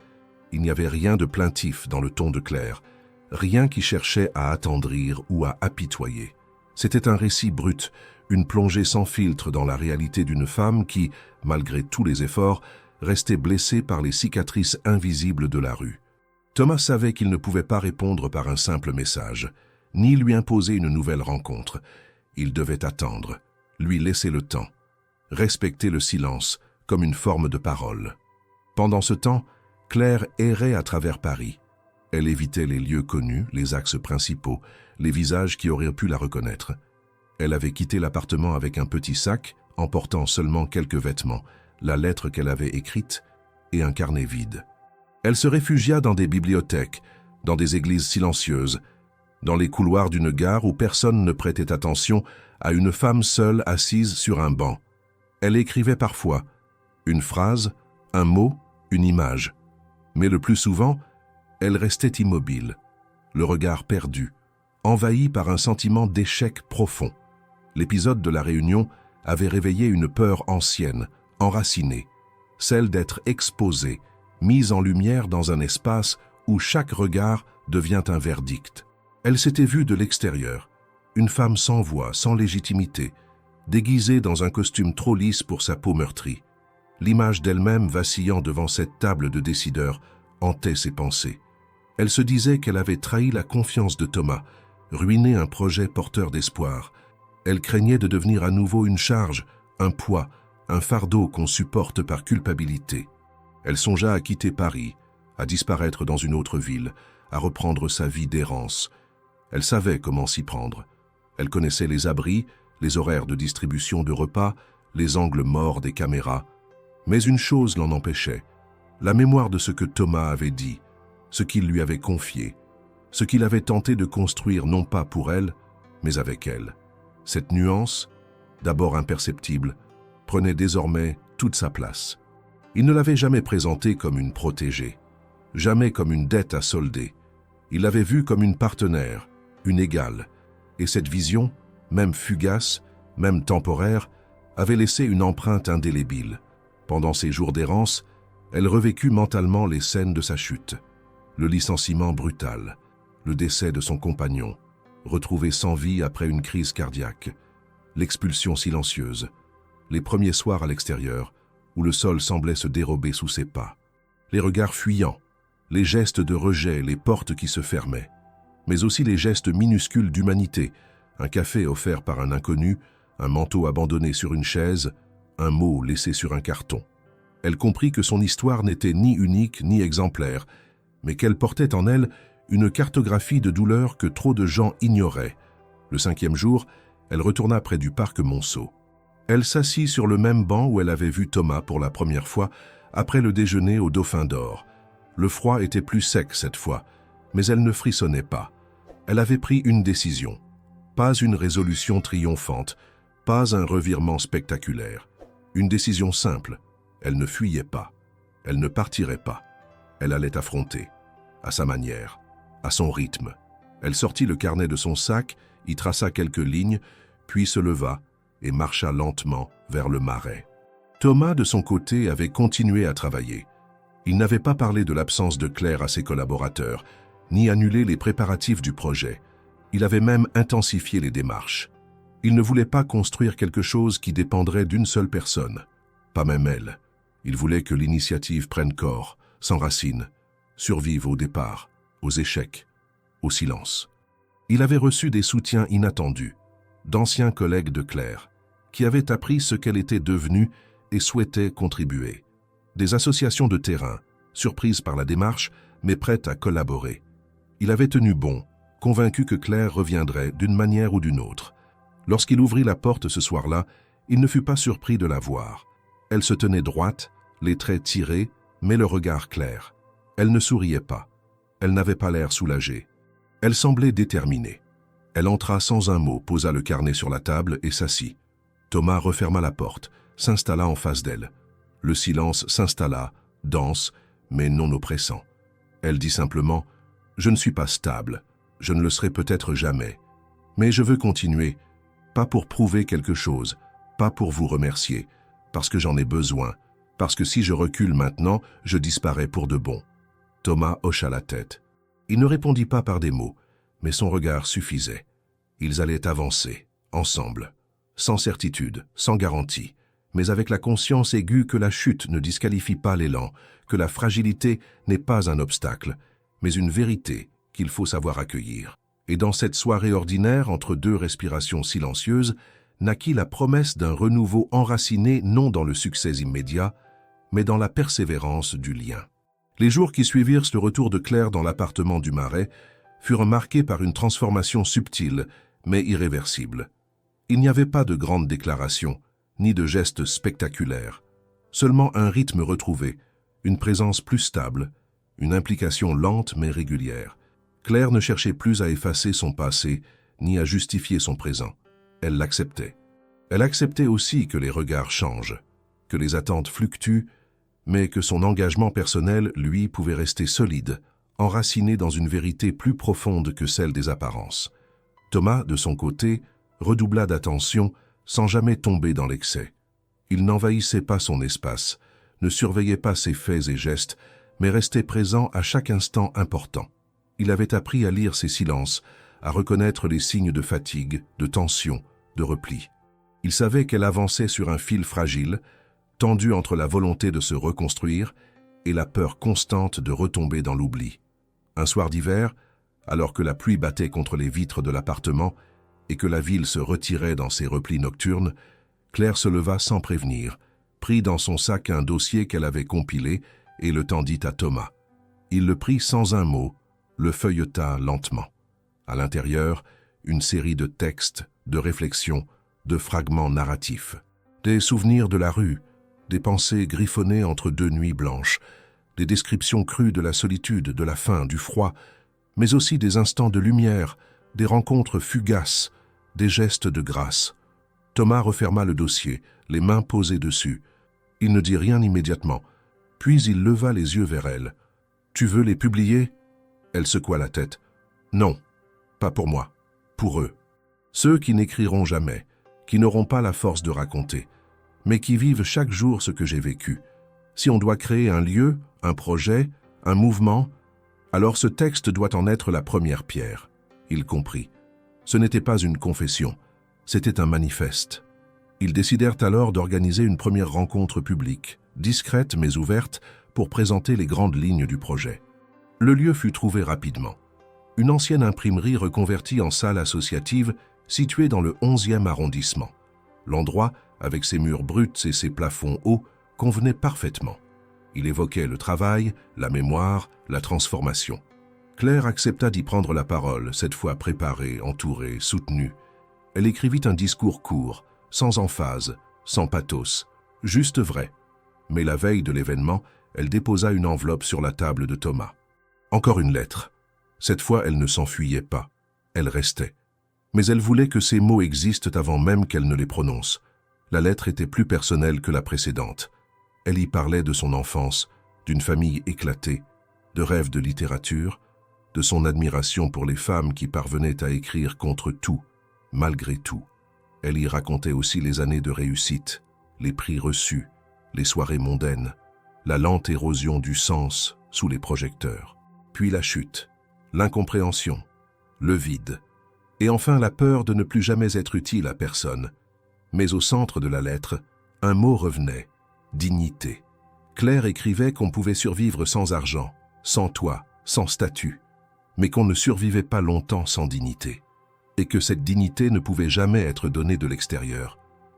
Il n'y avait rien de plaintif dans le ton de Claire, rien qui cherchait à attendrir ou à apitoyer. C'était un récit brut, une plongée sans filtre dans la réalité d'une femme qui, malgré tous les efforts, restait blessée par les cicatrices invisibles de la rue. Thomas savait qu'il ne pouvait pas répondre par un simple message, ni lui imposer une nouvelle rencontre. Il devait attendre, lui laisser le temps, respecter le silence comme une forme de parole. Pendant ce temps, Claire errait à travers Paris. Elle évitait les lieux connus, les axes principaux, les visages qui auraient pu la reconnaître. Elle avait quitté l'appartement avec un petit sac, emportant seulement quelques vêtements, la lettre qu'elle avait écrite et un carnet vide. Elle se réfugia dans des bibliothèques, dans des églises silencieuses, dans les couloirs d'une gare où personne ne prêtait attention à une femme seule assise sur un banc. Elle écrivait parfois une phrase, un mot, une image. Mais le plus souvent, elle restait immobile, le regard perdu, envahi par un sentiment d'échec profond. L'épisode de la réunion avait réveillé une peur ancienne, enracinée, celle d'être exposée, mise en lumière dans un espace où chaque regard devient un verdict. Elle s'était vue de l'extérieur, une femme sans voix, sans légitimité, déguisée dans un costume trop lisse pour sa peau meurtrie. L'image d'elle-même vacillant devant cette table de décideurs hantait ses pensées. Elle se disait qu'elle avait trahi la confiance de Thomas, ruiné un projet porteur d'espoir. Elle craignait de devenir à nouveau une charge, un poids, un fardeau qu'on supporte par culpabilité. Elle songea à quitter Paris, à disparaître dans une autre ville, à reprendre sa vie d'errance. Elle savait comment s'y prendre. Elle connaissait les abris, les horaires de distribution de repas, les angles morts des caméras. Mais une chose l'en empêchait, la mémoire de ce que Thomas avait dit, ce qu'il lui avait confié. ce qu'il avait tenté de construire non pas pour elle, mais avec elle. Cette nuance, d'abord imperceptible, prenait désormais toute sa place. Il ne l'avait jamais présentée comme une protégée, jamais comme une dette à solder. Il l'avait vue comme une partenaire, une égale, et cette vision, même fugace, même temporaire, avait laissé une empreinte indélébile. Pendant ses jours d'errance, elle revécut mentalement les scènes de sa chute, le licenciement brutal, le décès de son compagnon, retrouvé sans vie après une crise cardiaque, l'expulsion silencieuse, les premiers soirs à l'extérieur, où le sol semblait se dérober sous ses pas, les regards fuyants, les gestes de rejet, les portes qui se fermaient, mais aussi les gestes minuscules d'humanité, un café offert par un inconnu, un manteau abandonné sur une chaise, un mot laissé sur un carton. Elle comprit que son histoire n'était ni unique ni exemplaire, mais qu'elle portait en elle une cartographie de douleurs que trop de gens ignoraient. Le 5e jour, elle retourna près du parc Monceau. Elle s'assit sur le même banc où elle avait vu Thomas pour la première fois après le déjeuner au Dauphin d'Or. Le froid était plus sec cette fois, mais elle ne frissonnait pas. Elle avait pris une décision. Pas une résolution triomphante, pas un revirement spectaculaire. Une décision simple. Elle ne fuyait pas. Elle ne partirait pas. Elle allait affronter, à sa manière, à son rythme. Elle sortit le carnet de son sac, y traça quelques lignes, puis se leva et marcha lentement vers le marais. Thomas, de son côté, avait continué à travailler. Il n'avait pas parlé de l'absence de Claire à ses collaborateurs, ni annulé les préparatifs du projet. Il avait même intensifié les démarches. Il ne voulait pas construire quelque chose qui dépendrait d'une seule personne, pas même elle. Il voulait que l'initiative prenne corps, s'enracine, survive au départ, aux échecs, au silence. Il avait reçu des soutiens inattendus, d'anciens collègues de Claire, qui avaient appris ce qu'elle était devenue et souhaitaient contribuer. Des associations de terrain, surprises par la démarche, mais prêtes à collaborer. Il avait tenu bon, convaincu que Claire reviendrait d'une manière ou d'une autre. Lorsqu'il ouvrit la porte ce soir-là, il ne fut pas surpris de la voir. Elle se tenait droite, les traits tirés, mais le regard clair. Elle ne souriait pas. Elle n'avait pas l'air soulagée. Elle semblait déterminée. Elle entra sans un mot, posa le carnet sur la table et s'assit. Thomas referma la porte, s'installa en face d'elle. Le silence s'installa, dense, mais non oppressant. Elle dit simplement « Je ne suis pas stable, je ne le serai peut-être jamais. Mais je veux continuer, pas pour prouver quelque chose, pas pour vous remercier, parce que j'en ai besoin, parce que si je recule maintenant, je disparais pour de bon. » Thomas hocha la tête. Il ne répondit pas par des mots, mais son regard suffisait. Ils allaient avancer, ensemble, sans certitude, sans garantie, mais avec la conscience aiguë que la chute ne disqualifie pas l'élan, que la fragilité n'est pas un obstacle, mais une vérité qu'il faut savoir accueillir. Et dans cette soirée ordinaire, entre deux respirations silencieuses, naquit la promesse d'un renouveau enraciné non dans le succès immédiat, mais dans la persévérance du lien. Les jours qui suivirent le retour de Claire dans l'appartement du Marais furent marqués par une transformation subtile, mais irréversible. Il n'y avait pas de grandes déclarations, ni de gestes spectaculaires, seulement un rythme retrouvé, une présence plus stable, une implication lente mais régulière. Claire ne cherchait plus à effacer son passé, ni à justifier son présent. Elle l'acceptait. Elle acceptait aussi que les regards changent, que les attentes fluctuent, mais que son engagement personnel, lui, pouvait rester solide, enraciné dans une vérité plus profonde que celle des apparences. Thomas, de son côté, redoubla d'attention sans jamais tomber dans l'excès. Il n'envahissait pas son espace, ne surveillait pas ses faits et gestes, mais restait présent à chaque instant important. Il avait appris à lire ses silences, à reconnaître les signes de fatigue, de tension, de repli. Il savait qu'elle avançait sur un fil fragile, tendu entre la volonté de se reconstruire et la peur constante de retomber dans l'oubli. Un soir d'hiver, alors que la pluie battait contre les vitres de l'appartement et que la ville se retirait dans ses replis nocturnes, Claire se leva sans prévenir, prit dans son sac un dossier qu'elle avait compilé et le tendit à Thomas. Il le prit sans un mot, le feuilleta lentement. À l'intérieur, une série de textes, de réflexions, de fragments narratifs. Des souvenirs de la rue, des pensées griffonnées entre deux nuits blanches, des descriptions crues de la solitude, de la faim, du froid, mais aussi des instants de lumière, des rencontres fugaces, des gestes de grâce. Thomas referma le dossier, les mains posées dessus. Il ne dit rien immédiatement, puis il leva les yeux vers elle. « Tu veux les publier ?» Elle secoua la tête. « Non, pas pour moi, pour eux. Ceux qui n'écriront jamais, qui n'auront pas la force de raconter, mais qui vivent chaque jour ce que j'ai vécu. Si on doit créer un lieu, un projet, un mouvement, alors ce texte doit en être la première pierre. » Il comprit. Ce n'était pas une confession, c'était un manifeste. Ils décidèrent alors d'organiser une première rencontre publique, discrète mais ouverte, pour présenter les grandes lignes du projet. Le lieu fut trouvé rapidement. Une ancienne imprimerie reconvertie en salle associative située dans le 11e arrondissement. L'endroit, avec ses murs bruts et ses plafonds hauts, convenait parfaitement. Il évoquait le travail, la mémoire, la transformation. Claire accepta d'y prendre la parole, cette fois préparée, entourée, soutenue. Elle écrivit un discours court, sans emphase, sans pathos, juste vrai. Mais la veille de l'événement, elle déposa une enveloppe sur la table de Thomas. Encore une lettre. Cette fois, elle ne s'enfuyait pas. Elle restait. Mais elle voulait que ces mots existent avant même qu'elle ne les prononce. La lettre était plus personnelle que la précédente. Elle y parlait de son enfance, d'une famille éclatée, de rêves de littérature, de son admiration pour les femmes qui parvenaient à écrire contre tout, malgré tout. Elle y racontait aussi les années de réussite, les prix reçus, les soirées mondaines, la lente érosion du sens sous les projecteurs, puis la chute, l'incompréhension, le vide, et enfin la peur de ne plus jamais être utile à personne. Mais au centre de la lettre, un mot revenait, dignité. Claire écrivait qu'on pouvait survivre sans argent, sans toit, sans statut, mais qu'on ne survivait pas longtemps sans dignité, et que cette dignité ne pouvait jamais être donnée de l'extérieur.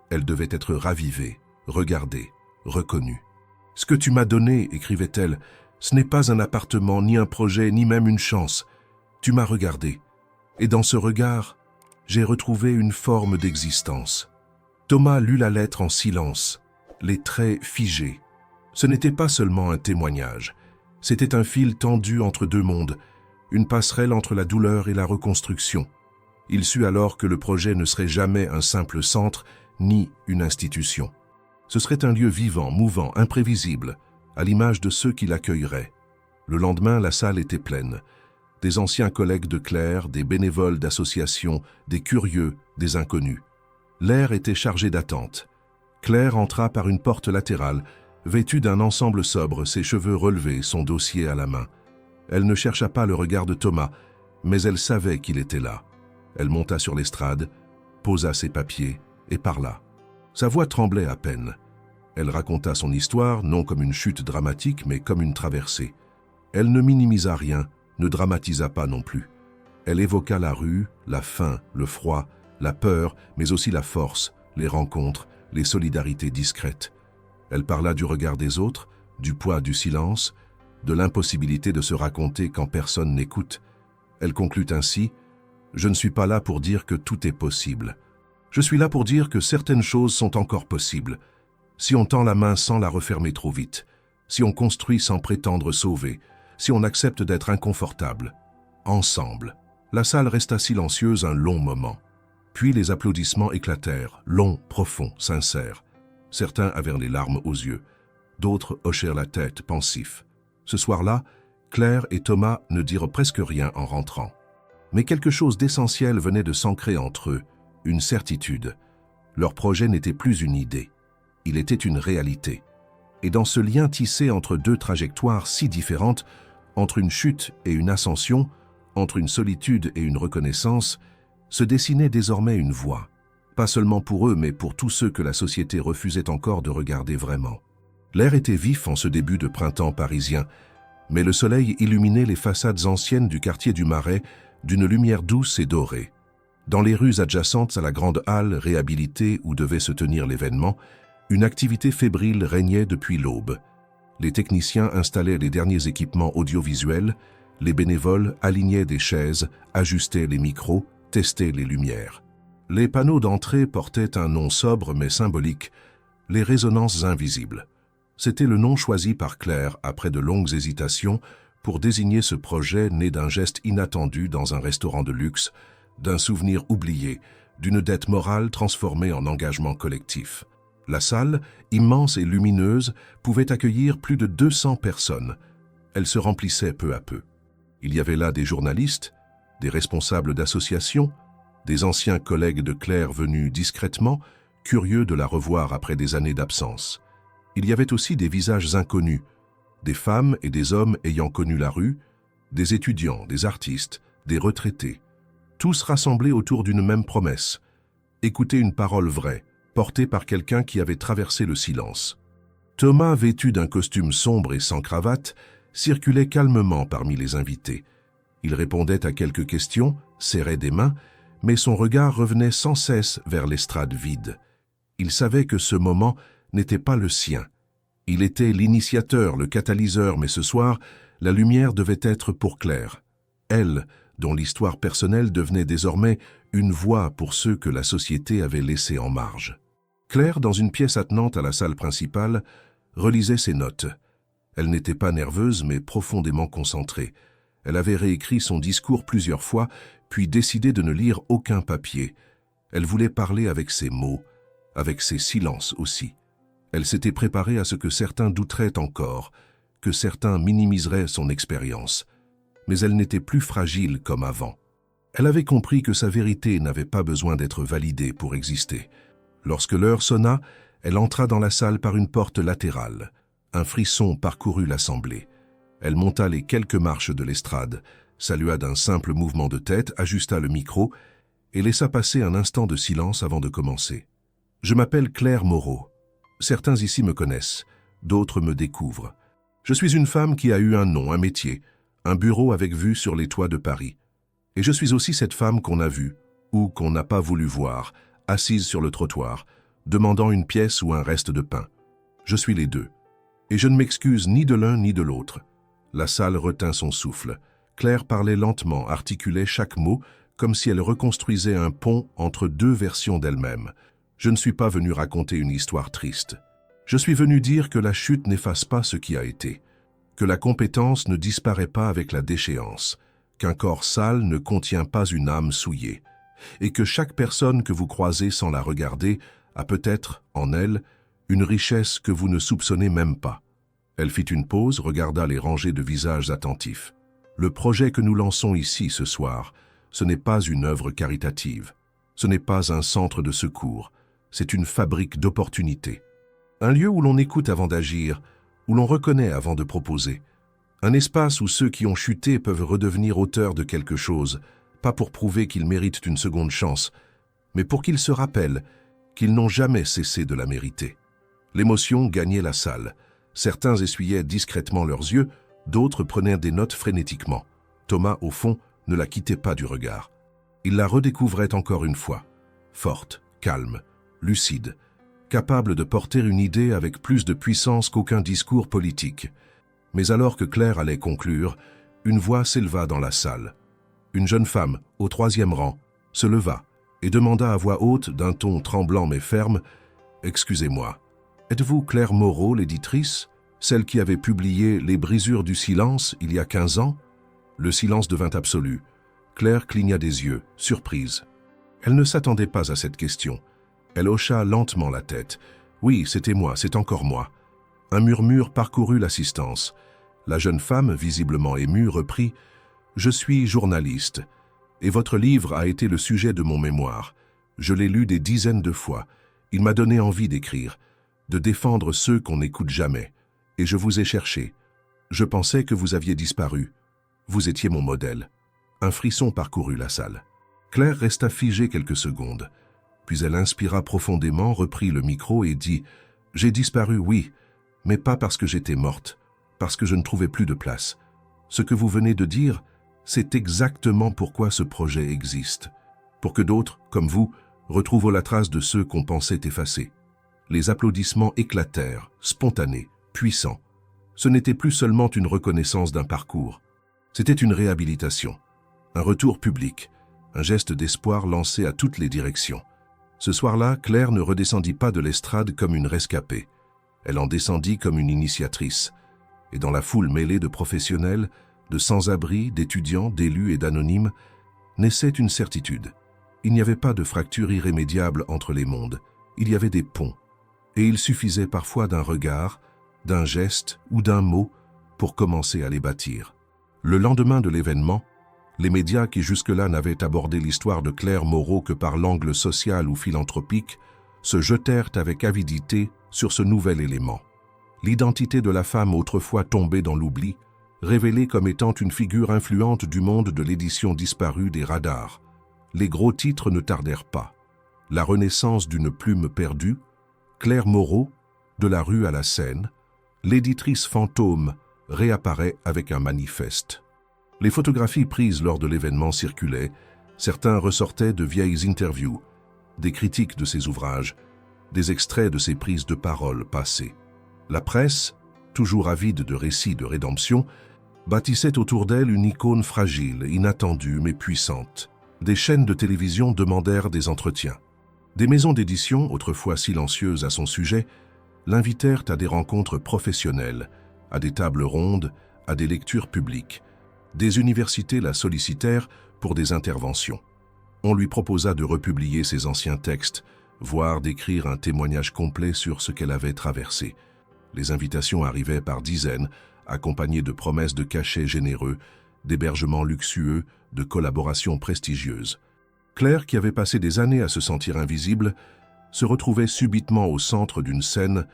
Elle devait être ravivée, regardée, reconnue. « Ce que tu m'as donné, écrivait-elle, ce n'est pas un appartement, ni un projet, ni même une chance. Tu m'as regardé, et dans ce regard, j'ai retrouvé une forme d'existence. » Thomas lut la lettre en silence, les traits figés. Ce n'était pas seulement un témoignage, c'était un fil tendu entre deux mondes, une passerelle entre la douleur et la reconstruction. Il sut alors que le projet ne serait jamais un simple centre, ni une institution. Ce serait un lieu vivant, mouvant, imprévisible, à l'image de ceux qui l'accueilleraient. Le lendemain, la salle était pleine. Des anciens collègues de Claire, des bénévoles d'associations, des curieux, des inconnus. L'air était chargé d'attente. Claire entra par une porte latérale, vêtue d'un ensemble sobre, ses cheveux relevés, son dossier à la main. Elle ne chercha pas le regard de Thomas, mais elle savait qu'il était là. Elle monta sur l'estrade, posa ses papiers et parla. Sa voix tremblait à peine. Elle raconta son histoire, non comme une chute dramatique, mais comme une traversée. Elle ne minimisa rien, ne dramatisa pas non plus. Elle évoqua la rue, la faim, le froid, la peur, mais aussi la force, les rencontres, les solidarités discrètes. Elle parla du regard des autres, du poids du silence, de l'impossibilité de se raconter quand personne n'écoute. Elle conclut ainsi « Je ne suis pas là pour dire que tout est possible. Je suis là pour dire que certaines choses sont encore possibles. Si on tend la main sans la refermer trop vite, si on construit sans prétendre sauver, si on accepte d'être inconfortable. Ensemble. » La salle resta silencieuse un long moment. Puis les applaudissements éclatèrent, longs, profonds, sincères. Certains avaient les larmes aux yeux, d'autres hochèrent la tête, pensifs. Ce soir-là, Claire et Thomas ne dirent presque rien en rentrant. Mais quelque chose d'essentiel venait de s'ancrer entre eux, une certitude. Leur projet n'était plus une idée, il était une réalité. Et dans ce lien tissé entre deux trajectoires si différentes, entre une chute et une ascension, entre une solitude et une reconnaissance, se dessinait désormais une voie. Pas seulement pour eux, mais pour tous ceux que la société refusait encore de regarder vraiment. L'air était vif en ce début de printemps parisien, mais le soleil illuminait les façades anciennes du quartier du Marais d'une lumière douce et dorée. Dans les rues adjacentes à la grande halle réhabilitée où devait se tenir l'événement, une activité fébrile régnait depuis l'aube. Les techniciens installaient les derniers équipements audiovisuels, les bénévoles alignaient des chaises, ajustaient les micros, testaient les lumières. Les panneaux d'entrée portaient un nom sobre mais symbolique, les résonances invisibles. C'était le nom choisi par Claire après de longues hésitations pour désigner ce projet né d'un geste inattendu dans un restaurant de luxe, d'un souvenir oublié, d'une dette morale transformée en engagement collectif. La salle, immense et lumineuse, pouvait accueillir plus de 200 personnes. Elle se remplissait peu à peu. Il y avait là des journalistes, des responsables d'associations, des anciens collègues de Claire venus discrètement, curieux de la revoir après des années d'absence. Il y avait aussi des visages inconnus, des femmes et des hommes ayant connu la rue, des étudiants, des artistes, des retraités, tous rassemblés autour d'une même promesse, écouter une parole vraie, portée par quelqu'un qui avait traversé le silence. Thomas, vêtu d'un costume sombre et sans cravate, circulait calmement parmi les invités. Il répondait à quelques questions, serrait des mains, mais son regard revenait sans cesse vers l'estrade vide. Il savait que ce moment n'était pas le sien. Il était l'initiateur, le catalyseur, mais ce soir, la lumière devait être pour Claire. Elle, dont l'histoire personnelle devenait désormais une voix pour ceux que la société avait laissés en marge. Claire, dans une pièce attenante à la salle principale, relisait ses notes. Elle n'était pas nerveuse, mais profondément concentrée. Elle avait réécrit son discours plusieurs fois, puis décidé de ne lire aucun papier. Elle voulait parler avec ses mots, avec ses silences aussi. Elle s'était préparée à ce que certains douteraient encore, que certains minimiseraient son expérience. Mais elle n'était plus fragile comme avant. Elle avait compris que sa vérité n'avait pas besoin d'être validée pour exister. Lorsque l'heure sonna, elle entra dans la salle par une porte latérale. Un frisson parcourut l'assemblée. Elle monta les quelques marches de l'estrade, salua d'un simple mouvement de tête, ajusta le micro et laissa passer un instant de silence avant de commencer. « Je m'appelle Claire Moreau. Certains ici me connaissent, d'autres me découvrent. Je suis une femme qui a eu un nom, un métier, un bureau avec vue sur les toits de Paris. Et je suis aussi cette femme qu'on a vue, ou qu'on n'a pas voulu voir, assise sur le trottoir, demandant une pièce ou un reste de pain. Je suis les deux. Et je ne m'excuse ni de l'un ni de l'autre. » La salle retint son souffle. Claire parlait lentement, articulait chaque mot, comme si elle reconstruisait un pont entre deux versions d'elle-même. « Je ne suis pas venue raconter une histoire triste. Je suis venue dire que la chute n'efface pas ce qui a été, que la compétence ne disparaît pas avec la déchéance, qu'un corps sale ne contient pas une âme souillée, et que chaque personne que vous croisez sans la regarder a peut-être, en elle, une richesse que vous ne soupçonnez même pas. » Elle fit une pause, regarda les rangées de visages attentifs. « Le projet que nous lançons ici ce soir, ce n'est pas une œuvre caritative. Ce n'est pas un centre de secours. C'est une fabrique d'opportunités. Un lieu où l'on écoute avant d'agir, où l'on reconnaît avant de proposer. Un espace où ceux qui ont chuté peuvent redevenir auteurs de quelque chose, pas pour prouver qu'ils méritent une seconde chance, mais pour qu'ils se rappellent qu'ils n'ont jamais cessé de la mériter. » L'émotion gagnait la salle. Certains essuyaient discrètement leurs yeux, d'autres prenaient des notes frénétiquement. Thomas, au fond, ne la quittait pas du regard. Il la redécouvrait encore une fois, forte, calme, lucide, capable de porter une idée avec plus de puissance qu'aucun discours politique. Mais alors que Claire allait conclure, une voix s'éleva dans la salle. Une jeune femme, au 3e rang, se leva et demanda à voix haute, d'un ton tremblant mais ferme, « Excusez-moi, êtes-vous Claire Moreau, l'éditrice, celle qui avait publié Les brisures du silence il y a 15 ans ?» Le silence devint absolu. Claire cligna des yeux, surprise. Elle ne s'attendait pas à cette question. Elle hocha lentement la tête. « Oui, c'était moi, c'est encore moi. » Un murmure parcourut l'assistance. La jeune femme, visiblement émue, reprit « Je suis journaliste, et votre livre a été le sujet de mon mémoire. Je l'ai lu des dizaines de fois. Il m'a donné envie d'écrire, de défendre ceux qu'on n'écoute jamais. Et je vous ai cherché. Je pensais que vous aviez disparu. Vous étiez mon modèle. » Un frisson parcourut la salle. Claire resta figée quelques secondes. Puis elle inspira profondément, reprit le micro et dit « J'ai disparu, oui, mais pas parce que j'étais morte, parce que je ne trouvais plus de place. Ce que vous venez de dire, c'est exactement pourquoi ce projet existe. Pour que d'autres, comme vous, retrouvent la trace de ceux qu'on pensait effacés. » Les applaudissements éclatèrent, spontanés, puissants. Ce n'était plus seulement une reconnaissance d'un parcours. C'était une réhabilitation, un retour public, un geste d'espoir lancé à toutes les directions. Ce soir-là, Claire ne redescendit pas de l'estrade comme une rescapée. Elle en descendit comme une initiatrice. Et dans la foule mêlée de professionnels, de sans-abri, d'étudiants, d'élus et d'anonymes, naissait une certitude. Il n'y avait pas de fracture irrémédiable entre les mondes, il y avait des ponts, et il suffisait parfois d'un regard, d'un geste ou d'un mot pour commencer à les bâtir. Le lendemain de l'événement, les médias qui jusque-là n'avaient abordé l'histoire de Claire Moreau que par l'angle social ou philanthropique se jetèrent avec avidité sur ce nouvel élément. L'identité de la femme autrefois tombée dans l'oubli, révélée comme étant une figure influente du monde de l'édition disparue des radars. Les gros titres ne tardèrent pas. La renaissance d'une plume perdue, Claire Moreau, de la rue à la Seine, l'éditrice fantôme réapparaît avec un manifeste. Les photographies prises lors de l'événement circulaient, certains ressortaient de vieilles interviews, des critiques de ses ouvrages, des extraits de ses prises de parole passées. La presse, toujours avide de récits de rédemption, bâtissait autour d'elle une icône fragile, inattendue mais puissante. Des chaînes de télévision demandèrent des entretiens. Des maisons d'édition, autrefois silencieuses à son sujet, l'invitèrent à des rencontres professionnelles, à des tables rondes, à des lectures publiques. Des universités la sollicitèrent pour des interventions. On lui proposa de republier ses anciens textes, voire d'écrire un témoignage complet sur ce qu'elle avait traversé. Les invitations arrivaient par dizaines, accompagnées de promesses de cachets généreux, d'hébergements luxueux, de collaborations prestigieuses. Claire, qui avait passé des années à se sentir invisible, se retrouvait subitement au centre d'une scène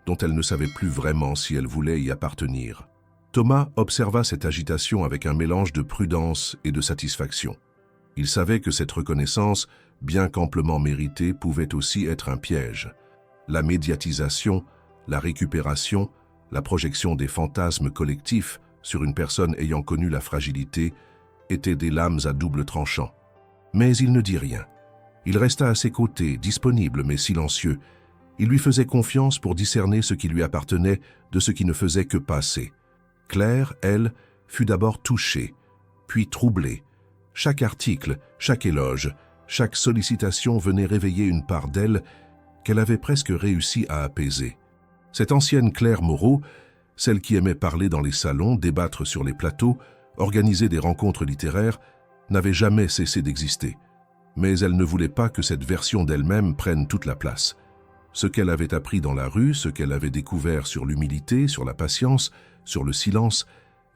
dont elle ne savait plus vraiment si elle voulait y appartenir. Thomas observa cette agitation avec un mélange de prudence et de satisfaction. Il savait que cette reconnaissance, bien qu'amplement méritée, pouvait aussi être un piège. La médiatisation, la récupération, la projection des fantasmes collectifs sur une personne ayant connu la fragilité étaient des lames à double tranchant. Mais il ne dit rien. Il resta à ses côtés, disponible mais silencieux. Il lui faisait confiance pour discerner ce qui lui appartenait de ce qui ne faisait que passer. Claire, elle, fut d'abord touchée, puis troublée. Chaque article, chaque éloge, chaque sollicitation venait réveiller une part d'elle qu'elle avait presque réussi à apaiser. Cette ancienne Claire Moreau, celle qui aimait parler dans les salons, débattre sur les plateaux, organiser des rencontres littéraires, n'avait jamais cessé d'exister. Mais elle ne voulait pas que cette version d'elle-même prenne toute la place. Ce qu'elle avait appris dans la rue, ce qu'elle avait découvert sur l'humilité, sur la patience, sur le silence,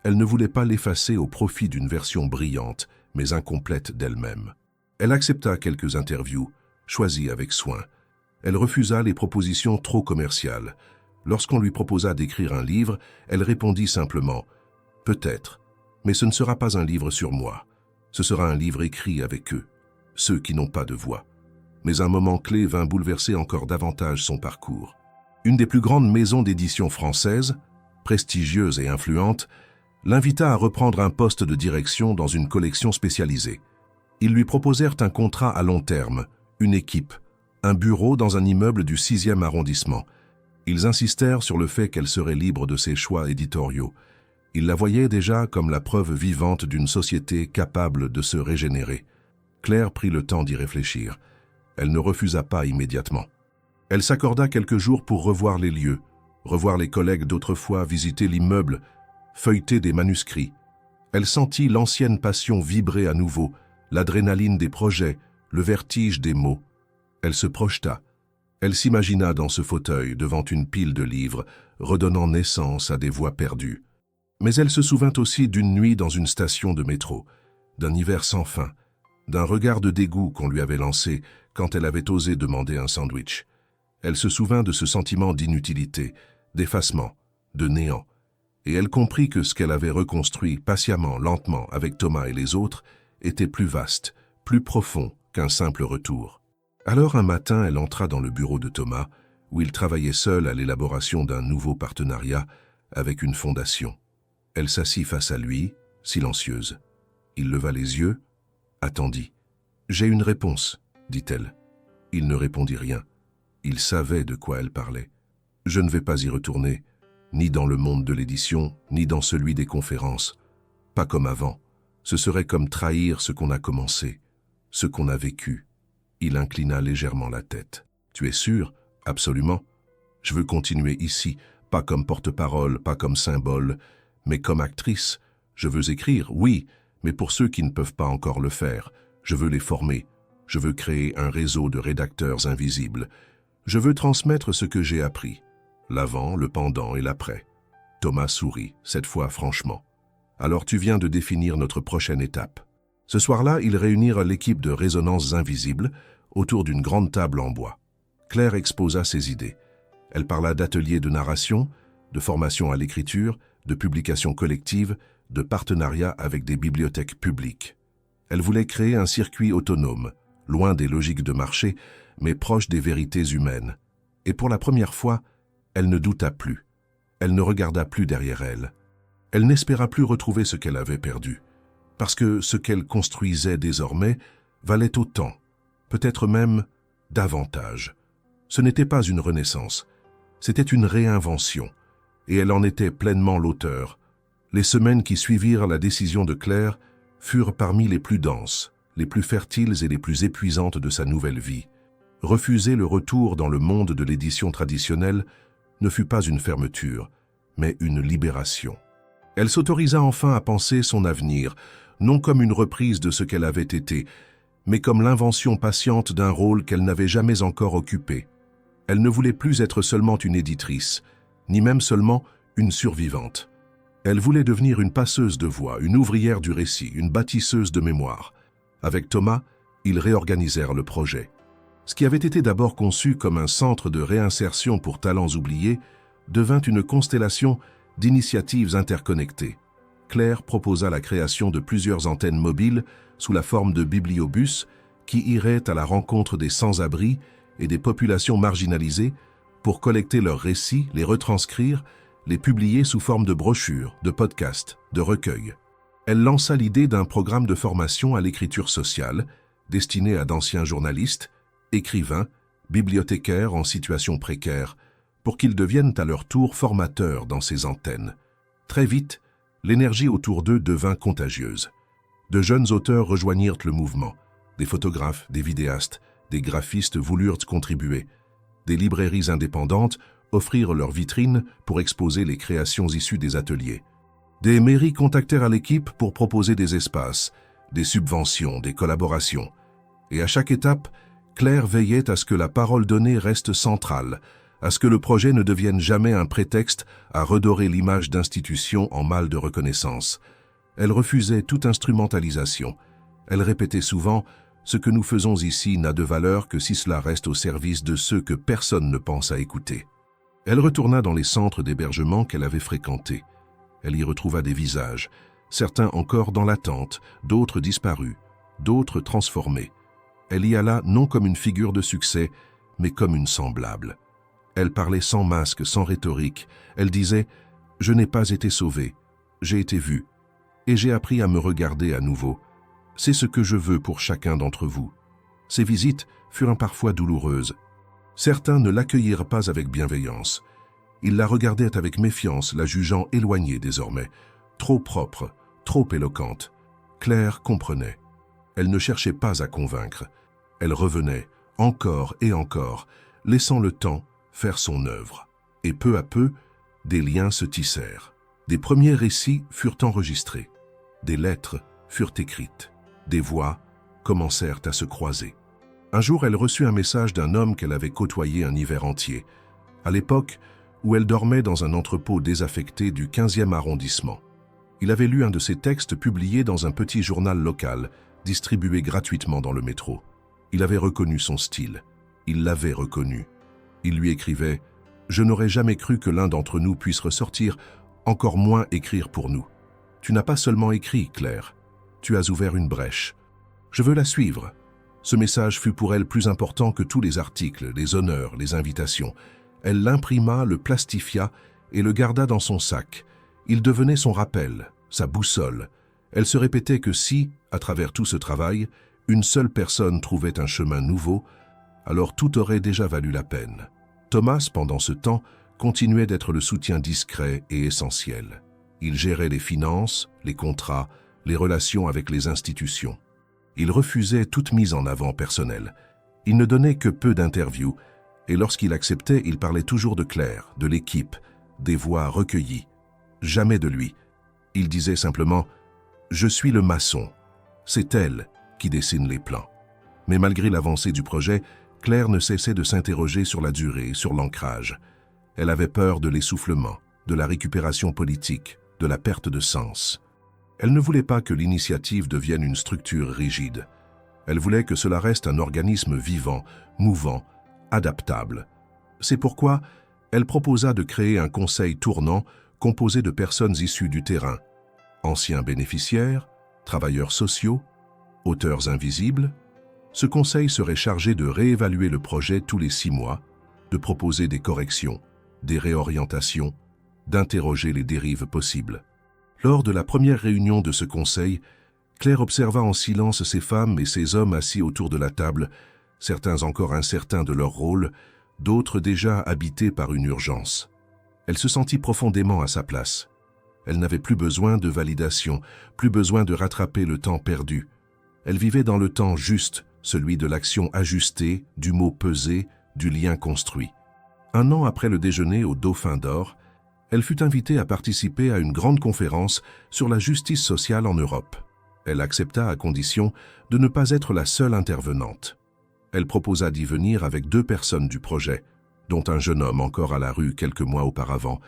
elle ne voulait pas l'effacer au profit d'une version brillante, mais incomplète d'elle-même. Elle accepta quelques interviews, choisies avec soin. Elle refusa les propositions trop commerciales. Lorsqu'on lui proposa d'écrire un livre, elle répondit simplement « Peut-être, mais ce ne sera pas un livre sur moi. Ce sera un livre écrit avec eux, ceux qui n'ont pas de voix. » Mais un moment clé vint bouleverser encore davantage son parcours. Une des plus grandes maisons d'édition françaises, prestigieuse et influente, l'invita à reprendre un poste de direction dans une collection spécialisée. Ils lui proposèrent un contrat à long terme, une équipe, un bureau dans un immeuble du 6e arrondissement. Ils insistèrent sur le fait qu'elle serait libre de ses choix éditoriaux. Ils la voyaient déjà comme la preuve vivante d'une société capable de se régénérer. Claire prit le temps d'y réfléchir. Elle ne refusa pas immédiatement. Elle s'accorda quelques jours pour revoir les lieux, revoir les collègues d'autrefois, visiter l'immeuble, feuilleter des manuscrits. Elle sentit l'ancienne passion vibrer à nouveau, l'adrénaline des projets, le vertige des mots. Elle se projeta. Elle s'imagina dans ce fauteuil, devant une pile de livres, redonnant naissance à des voix perdues. Mais elle se souvint aussi d'une nuit dans une station de métro, d'un hiver sans fin, d'un regard de dégoût qu'on lui avait lancé quand elle avait osé demander un sandwich. Elle se souvint de ce sentiment d'inutilité, d'effacement, de néant, et elle comprit que ce qu'elle avait reconstruit patiemment, lentement, avec Thomas et les autres, était plus vaste, plus profond qu'un simple retour. Alors un matin, elle entra dans le bureau de Thomas, où il travaillait seul à l'élaboration d'un nouveau partenariat avec une fondation. Elle s'assit face à lui, silencieuse. Il leva les yeux, attendit. « J'ai une réponse », dit-elle. Il ne répondit rien. Il savait de quoi elle parlait. « Je ne vais pas y retourner, ni dans le monde de l'édition, ni dans celui des conférences. Pas comme avant. Ce serait comme trahir ce qu'on a commencé, ce qu'on a vécu. » Il inclina légèrement la tête. « Tu es sûr ? Absolument. Je veux continuer ici, pas comme porte-parole, pas comme symbole, mais comme actrice, Je veux écrire, oui, mais pour ceux qui ne peuvent pas encore le faire, je veux les former. Je veux créer un réseau de rédacteurs invisibles. Je veux transmettre ce que j'ai appris, l'avant, le pendant et l'après. Thomas sourit, cette fois franchement. Alors tu viens de définir notre prochaine étape. Ce soir-là, ils réunirent l'équipe de Résonances Invisibles autour d'une grande table en bois. Claire exposa ses idées. Elle parla d'ateliers de narration, de formation à l'écriture, de publications collectives, de partenariats avec des bibliothèques publiques. Elle voulait créer un circuit autonome, loin des logiques de marché, mais proche des vérités humaines. Et pour la première fois, elle ne douta plus. Elle ne regarda plus derrière elle. Elle n'espéra plus retrouver ce qu'elle avait perdu, parce que ce qu'elle construisait désormais valait autant, peut-être même davantage. Ce n'était pas une renaissance, c'était une réinvention, et elle en était pleinement l'auteur. Les semaines qui suivirent la décision de Claire furent parmi les plus denses, les plus fertiles et les plus épuisantes de sa nouvelle vie. Refuser le retour dans le monde de l'édition traditionnelle ne fut pas une fermeture, mais une libération. Elle s'autorisa enfin à penser son avenir, non comme une reprise de ce qu'elle avait été, mais comme l'invention patiente d'un rôle qu'elle n'avait jamais encore occupé. Elle ne voulait plus être seulement une éditrice, ni même seulement une survivante. Elle voulait devenir une passeuse de voix, une ouvrière du récit, une bâtisseuse de mémoire. Avec Thomas, ils réorganisèrent le projet. Ce qui avait été d'abord conçu comme un centre de réinsertion pour talents oubliés devint une constellation d'initiatives interconnectées. Claire proposa la création de plusieurs antennes mobiles sous la forme de bibliobus qui iraient à la rencontre des sans-abri et des populations marginalisées pour collecter leurs récits, les retranscrire, les publier sous forme de brochures, de podcasts, de recueils. Elle lança l'idée d'un programme de formation à l'écriture sociale destiné à d'anciens journalistes, écrivains, bibliothécaires en situation précaire, pour qu'ils deviennent à leur tour formateurs dans ces antennes. Très vite, l'énergie autour d'eux devint contagieuse. De jeunes auteurs rejoignirent le mouvement. Des photographes, des vidéastes, des graphistes voulurent contribuer. Des librairies indépendantes offrirent leurs vitrines pour exposer les créations issues des ateliers. Des mairies contactèrent l'équipe pour proposer des espaces, des subventions, des collaborations. Et à chaque étape, Claire veillait à ce que la parole donnée reste centrale, à ce que le projet ne devienne jamais un prétexte à redorer l'image d'institutions en mal de reconnaissance. Elle refusait toute instrumentalisation. Elle répétait souvent « Ce que nous faisons ici n'a de valeur que si cela reste au service de ceux que personne ne pense à écouter. » Elle retourna dans les centres d'hébergement qu'elle avait fréquentés. Elle y retrouva des visages, certains encore dans l'attente, d'autres disparus, d'autres transformés. Elle y alla non comme une figure de succès, mais comme une semblable. Elle parlait sans masque, sans rhétorique. Elle disait « Je n'ai pas été sauvée, j'ai été vue, et j'ai appris à me regarder à nouveau. C'est ce que je veux pour chacun d'entre vous. » Ces visites furent parfois douloureuses. Certains ne l'accueillirent pas avec bienveillance. Ils la regardaient avec méfiance, la jugeant éloignée désormais, trop propre, trop éloquente. Claire comprenait. Elle ne cherchait pas à convaincre. Elle revenait, encore et encore, laissant le temps faire son œuvre. Et peu à peu, des liens se tissèrent. Des premiers récits furent enregistrés. Des lettres furent écrites. Des voix commencèrent à se croiser. Un jour, elle reçut un message d'un homme qu'elle avait côtoyé un hiver entier, à l'époque où elle dormait dans un entrepôt désaffecté du 15e arrondissement. Il avait lu un de ses textes publiés dans un petit journal local, distribué gratuitement dans le métro. Il avait reconnu son style. Il l'avait reconnu. Il lui écrivait « Je n'aurais jamais cru que l'un d'entre nous puisse ressortir, encore moins écrire pour nous. Tu n'as pas seulement écrit, Claire. Tu as ouvert une brèche. Je veux la suivre. » Ce message fut pour elle plus important que tous les articles, les honneurs, les invitations. Elle l'imprima, le plastifia et le garda dans son sac. Il devenait son rappel, sa boussole. Elle se répétait que si, à travers tout ce travail, une seule personne trouvait un chemin nouveau, alors tout aurait déjà valu la peine. Thomas, pendant ce temps, continuait d'être le soutien discret et essentiel. Il gérait les finances, les contrats, les relations avec les institutions. Il refusait toute mise en avant personnelle. Il ne donnait que peu d'interviews, et lorsqu'il acceptait, il parlait toujours de Claire, de l'équipe, des voix recueillies. Jamais de lui. Il disait simplement « Je suis le maçon ». C'est elle qui dessine les plans. Mais malgré l'avancée du projet, Claire ne cessait de s'interroger sur la durée, sur l'ancrage. Elle avait peur de l'essoufflement, de la récupération politique, de la perte de sens. Elle ne voulait pas que l'initiative devienne une structure rigide. Elle voulait que cela reste un organisme vivant, mouvant, adaptable. C'est pourquoi elle proposa de créer un conseil tournant composé de personnes issues du terrain, anciens bénéficiaires, travailleurs sociaux, auteurs invisibles. Ce conseil serait chargé de réévaluer le projet tous les 6 mois, de proposer des corrections, des réorientations, d'interroger les dérives possibles. Lors de la première réunion de ce conseil, Claire observa en silence ces femmes et ces hommes assis autour de la table, certains encore incertains de leur rôle, d'autres déjà habités par une urgence. Elle se sentit profondément à sa place. Elle n'avait plus besoin de validation, plus besoin de rattraper le temps perdu. Elle vivait dans le temps juste, celui de l'action ajustée, du mot pesé, du lien construit. 1 an après le déjeuner au Dauphin d'Or, elle fut invitée à participer à une grande conférence sur la justice sociale en Europe. Elle accepta à condition de ne pas être la seule intervenante. Elle proposa d'y venir avec 2 personnes du projet, dont un jeune homme encore à la rue quelques mois auparavant,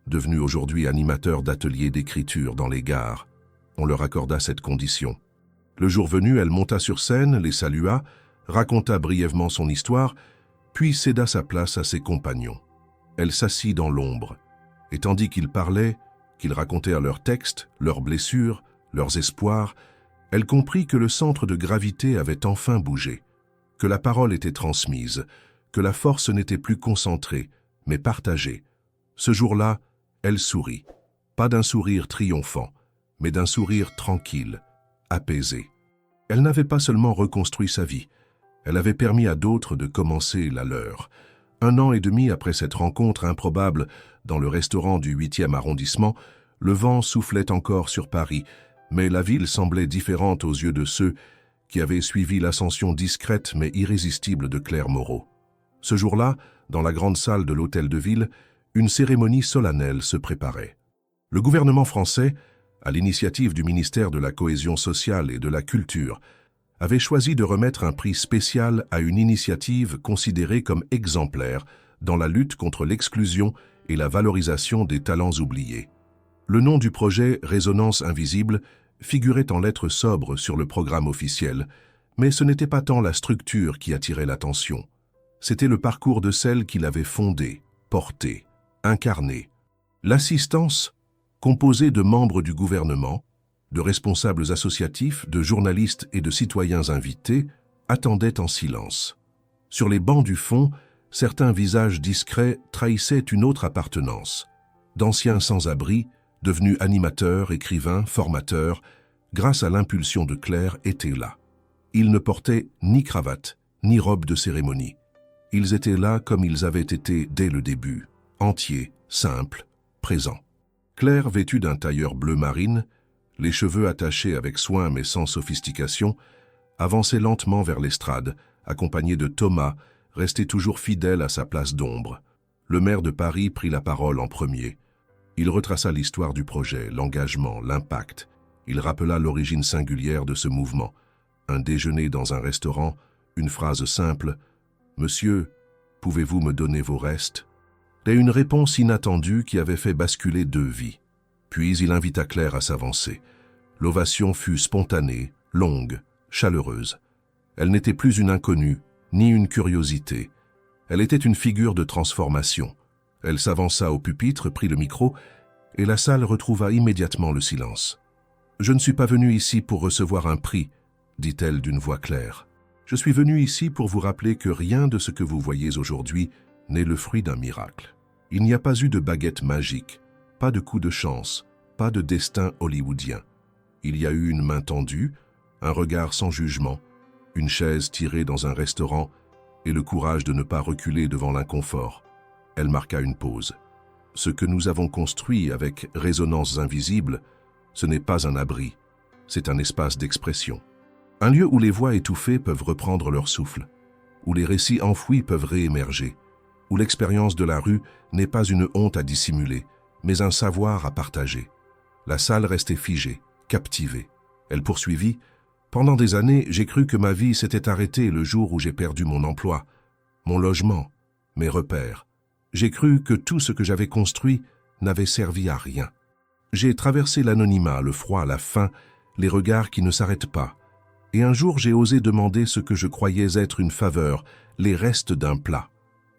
devenu aujourd'hui animateur d'ateliers d'écriture dans les gares. On leur accorda cette condition. Le jour venu, elle monta sur scène, les salua, raconta brièvement son histoire, puis céda sa place à ses compagnons. Elle s'assit dans l'ombre, et tandis qu'ils parlaient, qu'ils racontèrent leurs textes, leurs blessures, leurs espoirs, elle comprit que le centre de gravité avait enfin bougé, que la parole était transmise, que la force n'était plus concentrée, mais partagée. Ce jour-là, elle sourit, pas d'un sourire triomphant, mais d'un sourire tranquille, apaisé. Elle n'avait pas seulement reconstruit sa vie, elle avait permis à d'autres de commencer la leur. 1 an et demi après cette rencontre improbable dans le restaurant du 8e arrondissement, le vent soufflait encore sur Paris, mais la ville semblait différente aux yeux de ceux qui avaient suivi l'ascension discrète mais irrésistible de Claire Moreau. Ce jour-là, dans la grande salle de l'hôtel de ville, une cérémonie solennelle se préparait. Le gouvernement français, à l'initiative du ministère de la Cohésion sociale et de la Culture, avait choisi de remettre un prix spécial à une initiative considérée comme exemplaire dans la lutte contre l'exclusion et la valorisation des talents oubliés. Le nom du projet Résonance invisible figurait en lettres sobres sur le programme officiel, mais ce n'était pas tant la structure qui attirait l'attention. C'était le parcours de celle qui l'avait fondé, porté, incarné. L'assistance, composée de membres du gouvernement, de responsables associatifs, de journalistes et de citoyens invités, attendait en silence. Sur les bancs du fond, certains visages discrets trahissaient une autre appartenance. D'anciens sans-abri, devenus animateurs, écrivains, formateurs, grâce à l'impulsion de Claire, étaient là. Ils ne portaient ni cravate, ni robe de cérémonie. Ils étaient là comme ils avaient été dès le début, entiers, simples, présents. Claire, vêtue d'un tailleur bleu marine, les cheveux attachés avec soin mais sans sophistication, avançait lentement vers l'estrade, accompagnée de Thomas, resté toujours fidèle à sa place d'ombre. Le maire de Paris prit la parole en premier. Il retraça l'histoire du projet, l'engagement, l'impact. Il rappela l'origine singulière de ce mouvement. Un déjeuner dans un restaurant, une phrase simple « Monsieur, pouvez-vous me donner vos restes ?» et une réponse inattendue qui avait fait basculer 2 vies. Puis il invita Claire à s'avancer. L'ovation fut spontanée, longue, chaleureuse. Elle n'était plus une inconnue, ni une curiosité. Elle était une figure de transformation. Elle s'avança au pupitre, prit le micro, et la salle retrouva immédiatement le silence. « Je ne suis pas venue ici pour recevoir un prix, » dit-elle d'une voix claire. « Je suis venue ici pour vous rappeler que rien de ce que vous voyez aujourd'hui n'est le fruit d'un miracle. Il n'y a pas eu de baguette magique, pas de coup de chance, pas de destin hollywoodien. Il y a eu une main tendue, un regard sans jugement, une chaise tirée dans un restaurant et le courage de ne pas reculer devant l'inconfort. » Elle marqua une pause. « Ce que nous avons construit avec Résonances invisibles, ce n'est pas un abri, c'est un espace d'expression. Un lieu où les voix étouffées peuvent reprendre leur souffle, où les récits enfouis peuvent réémerger, où l'expérience de la rue n'est pas une honte à dissimuler, mais un savoir à partager. La salle restait figée, captivée. Elle poursuivit. Pendant des années, j'ai cru que ma vie s'était arrêtée le jour où j'ai perdu mon emploi, mon logement, mes repères. J'ai cru que tout ce que j'avais construit n'avait servi à rien. J'ai traversé l'anonymat, le froid, la faim, les regards qui ne s'arrêtent pas. Et un jour, j'ai osé demander ce que je croyais être une faveur, les restes d'un plat.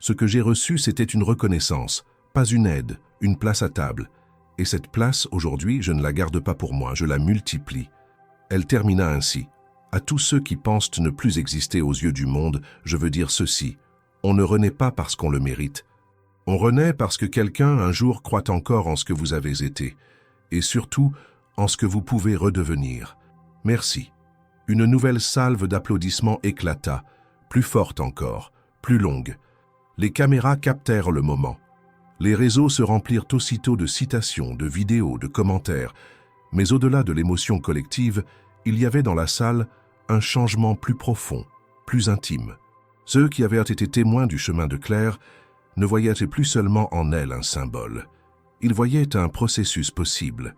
Ce que j'ai reçu, c'était une reconnaissance, pas une aide, une place à table. Et cette place, aujourd'hui, je ne la garde pas pour moi, je la multiplie. Elle termina ainsi. À tous ceux qui pensent ne plus exister aux yeux du monde, je veux dire ceci. On ne renaît pas parce qu'on le mérite. On renaît parce que quelqu'un, un jour, croit encore en ce que vous avez été. Et surtout, en ce que vous pouvez redevenir. Merci. Une nouvelle salve d'applaudissements éclata, plus forte encore, plus longue. Les caméras captèrent le moment. Les réseaux se remplirent aussitôt de citations, de vidéos, de commentaires. Mais au-delà de l'émotion collective, il y avait dans la salle un changement plus profond, plus intime. Ceux qui avaient été témoins du chemin de Claire ne voyaient plus seulement en elle un symbole. Ils voyaient un processus possible,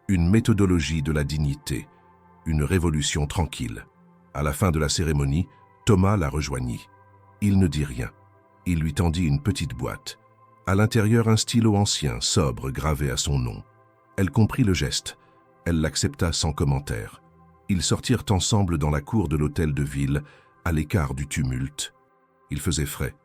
une méthodologie de la dignité, une révolution tranquille. À la fin de la cérémonie, Thomas la rejoignit. Il ne dit rien. Il lui tendit une petite boîte. À l'intérieur, un stylo ancien, sobre, gravé à son nom. Elle comprit le geste. Elle l'accepta sans commentaire. Ils sortirent ensemble dans la cour de l'hôtel de ville, à l'écart du tumulte. Il faisait frais,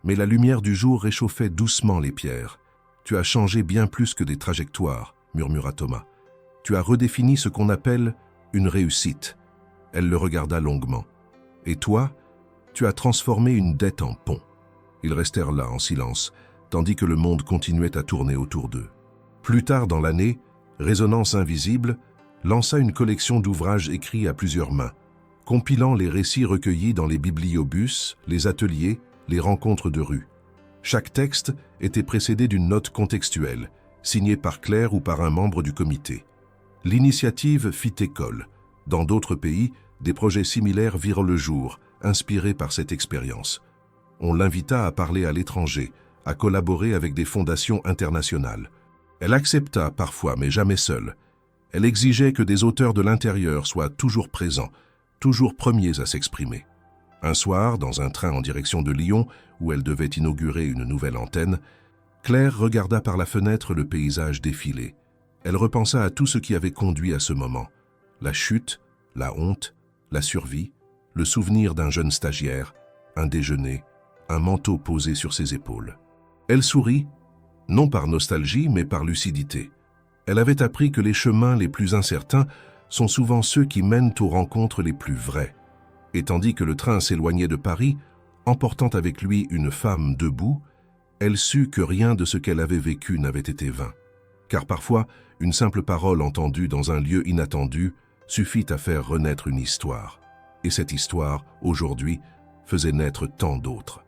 mais la lumière du jour réchauffait doucement les pierres. « Tu as changé bien plus que des trajectoires », murmura Thomas. « Tu as redéfini ce qu'on appelle une réussite. » Elle le regarda longuement. « Et toi, tu as transformé une dette en pont. » Ils restèrent là en silence, tandis que le monde continuait à tourner autour d'eux. Plus tard dans l'année, Résonance Invisible lança une collection d'ouvrages écrits à plusieurs mains, compilant les récits recueillis dans les bibliobus, les ateliers, les rencontres de rue. Chaque texte était précédé d'une note contextuelle, signée par Claire ou par un membre du comité. L'initiative fit école. Dans d'autres pays, des projets similaires virent le jour, inspirés par cette expérience. On l'invita à parler à l'étranger, à collaborer avec des fondations internationales. Elle accepta parfois, mais jamais seule. Elle exigeait que des auteurs de l'intérieur soient toujours présents, toujours premiers à s'exprimer. Un soir, dans un train en direction de Lyon, où elle devait inaugurer une nouvelle antenne, Claire regarda par la fenêtre le paysage défiler. Elle repensa à tout ce qui avait conduit à ce moment. La chute, la honte, la survie, le souvenir d'un jeune stagiaire, un déjeuner, un manteau posé sur ses épaules. Elle sourit, non par nostalgie, mais par lucidité. Elle avait appris que les chemins les plus incertains sont souvent ceux qui mènent aux rencontres les plus vraies. Et tandis que le train s'éloignait de Paris, emportant avec lui une femme debout, elle sut que rien de ce qu'elle avait vécu n'avait été vain. Car parfois, une simple parole entendue dans un lieu inattendu suffit à faire renaître une histoire. Et cette histoire, aujourd'hui, faisait naître tant d'autres.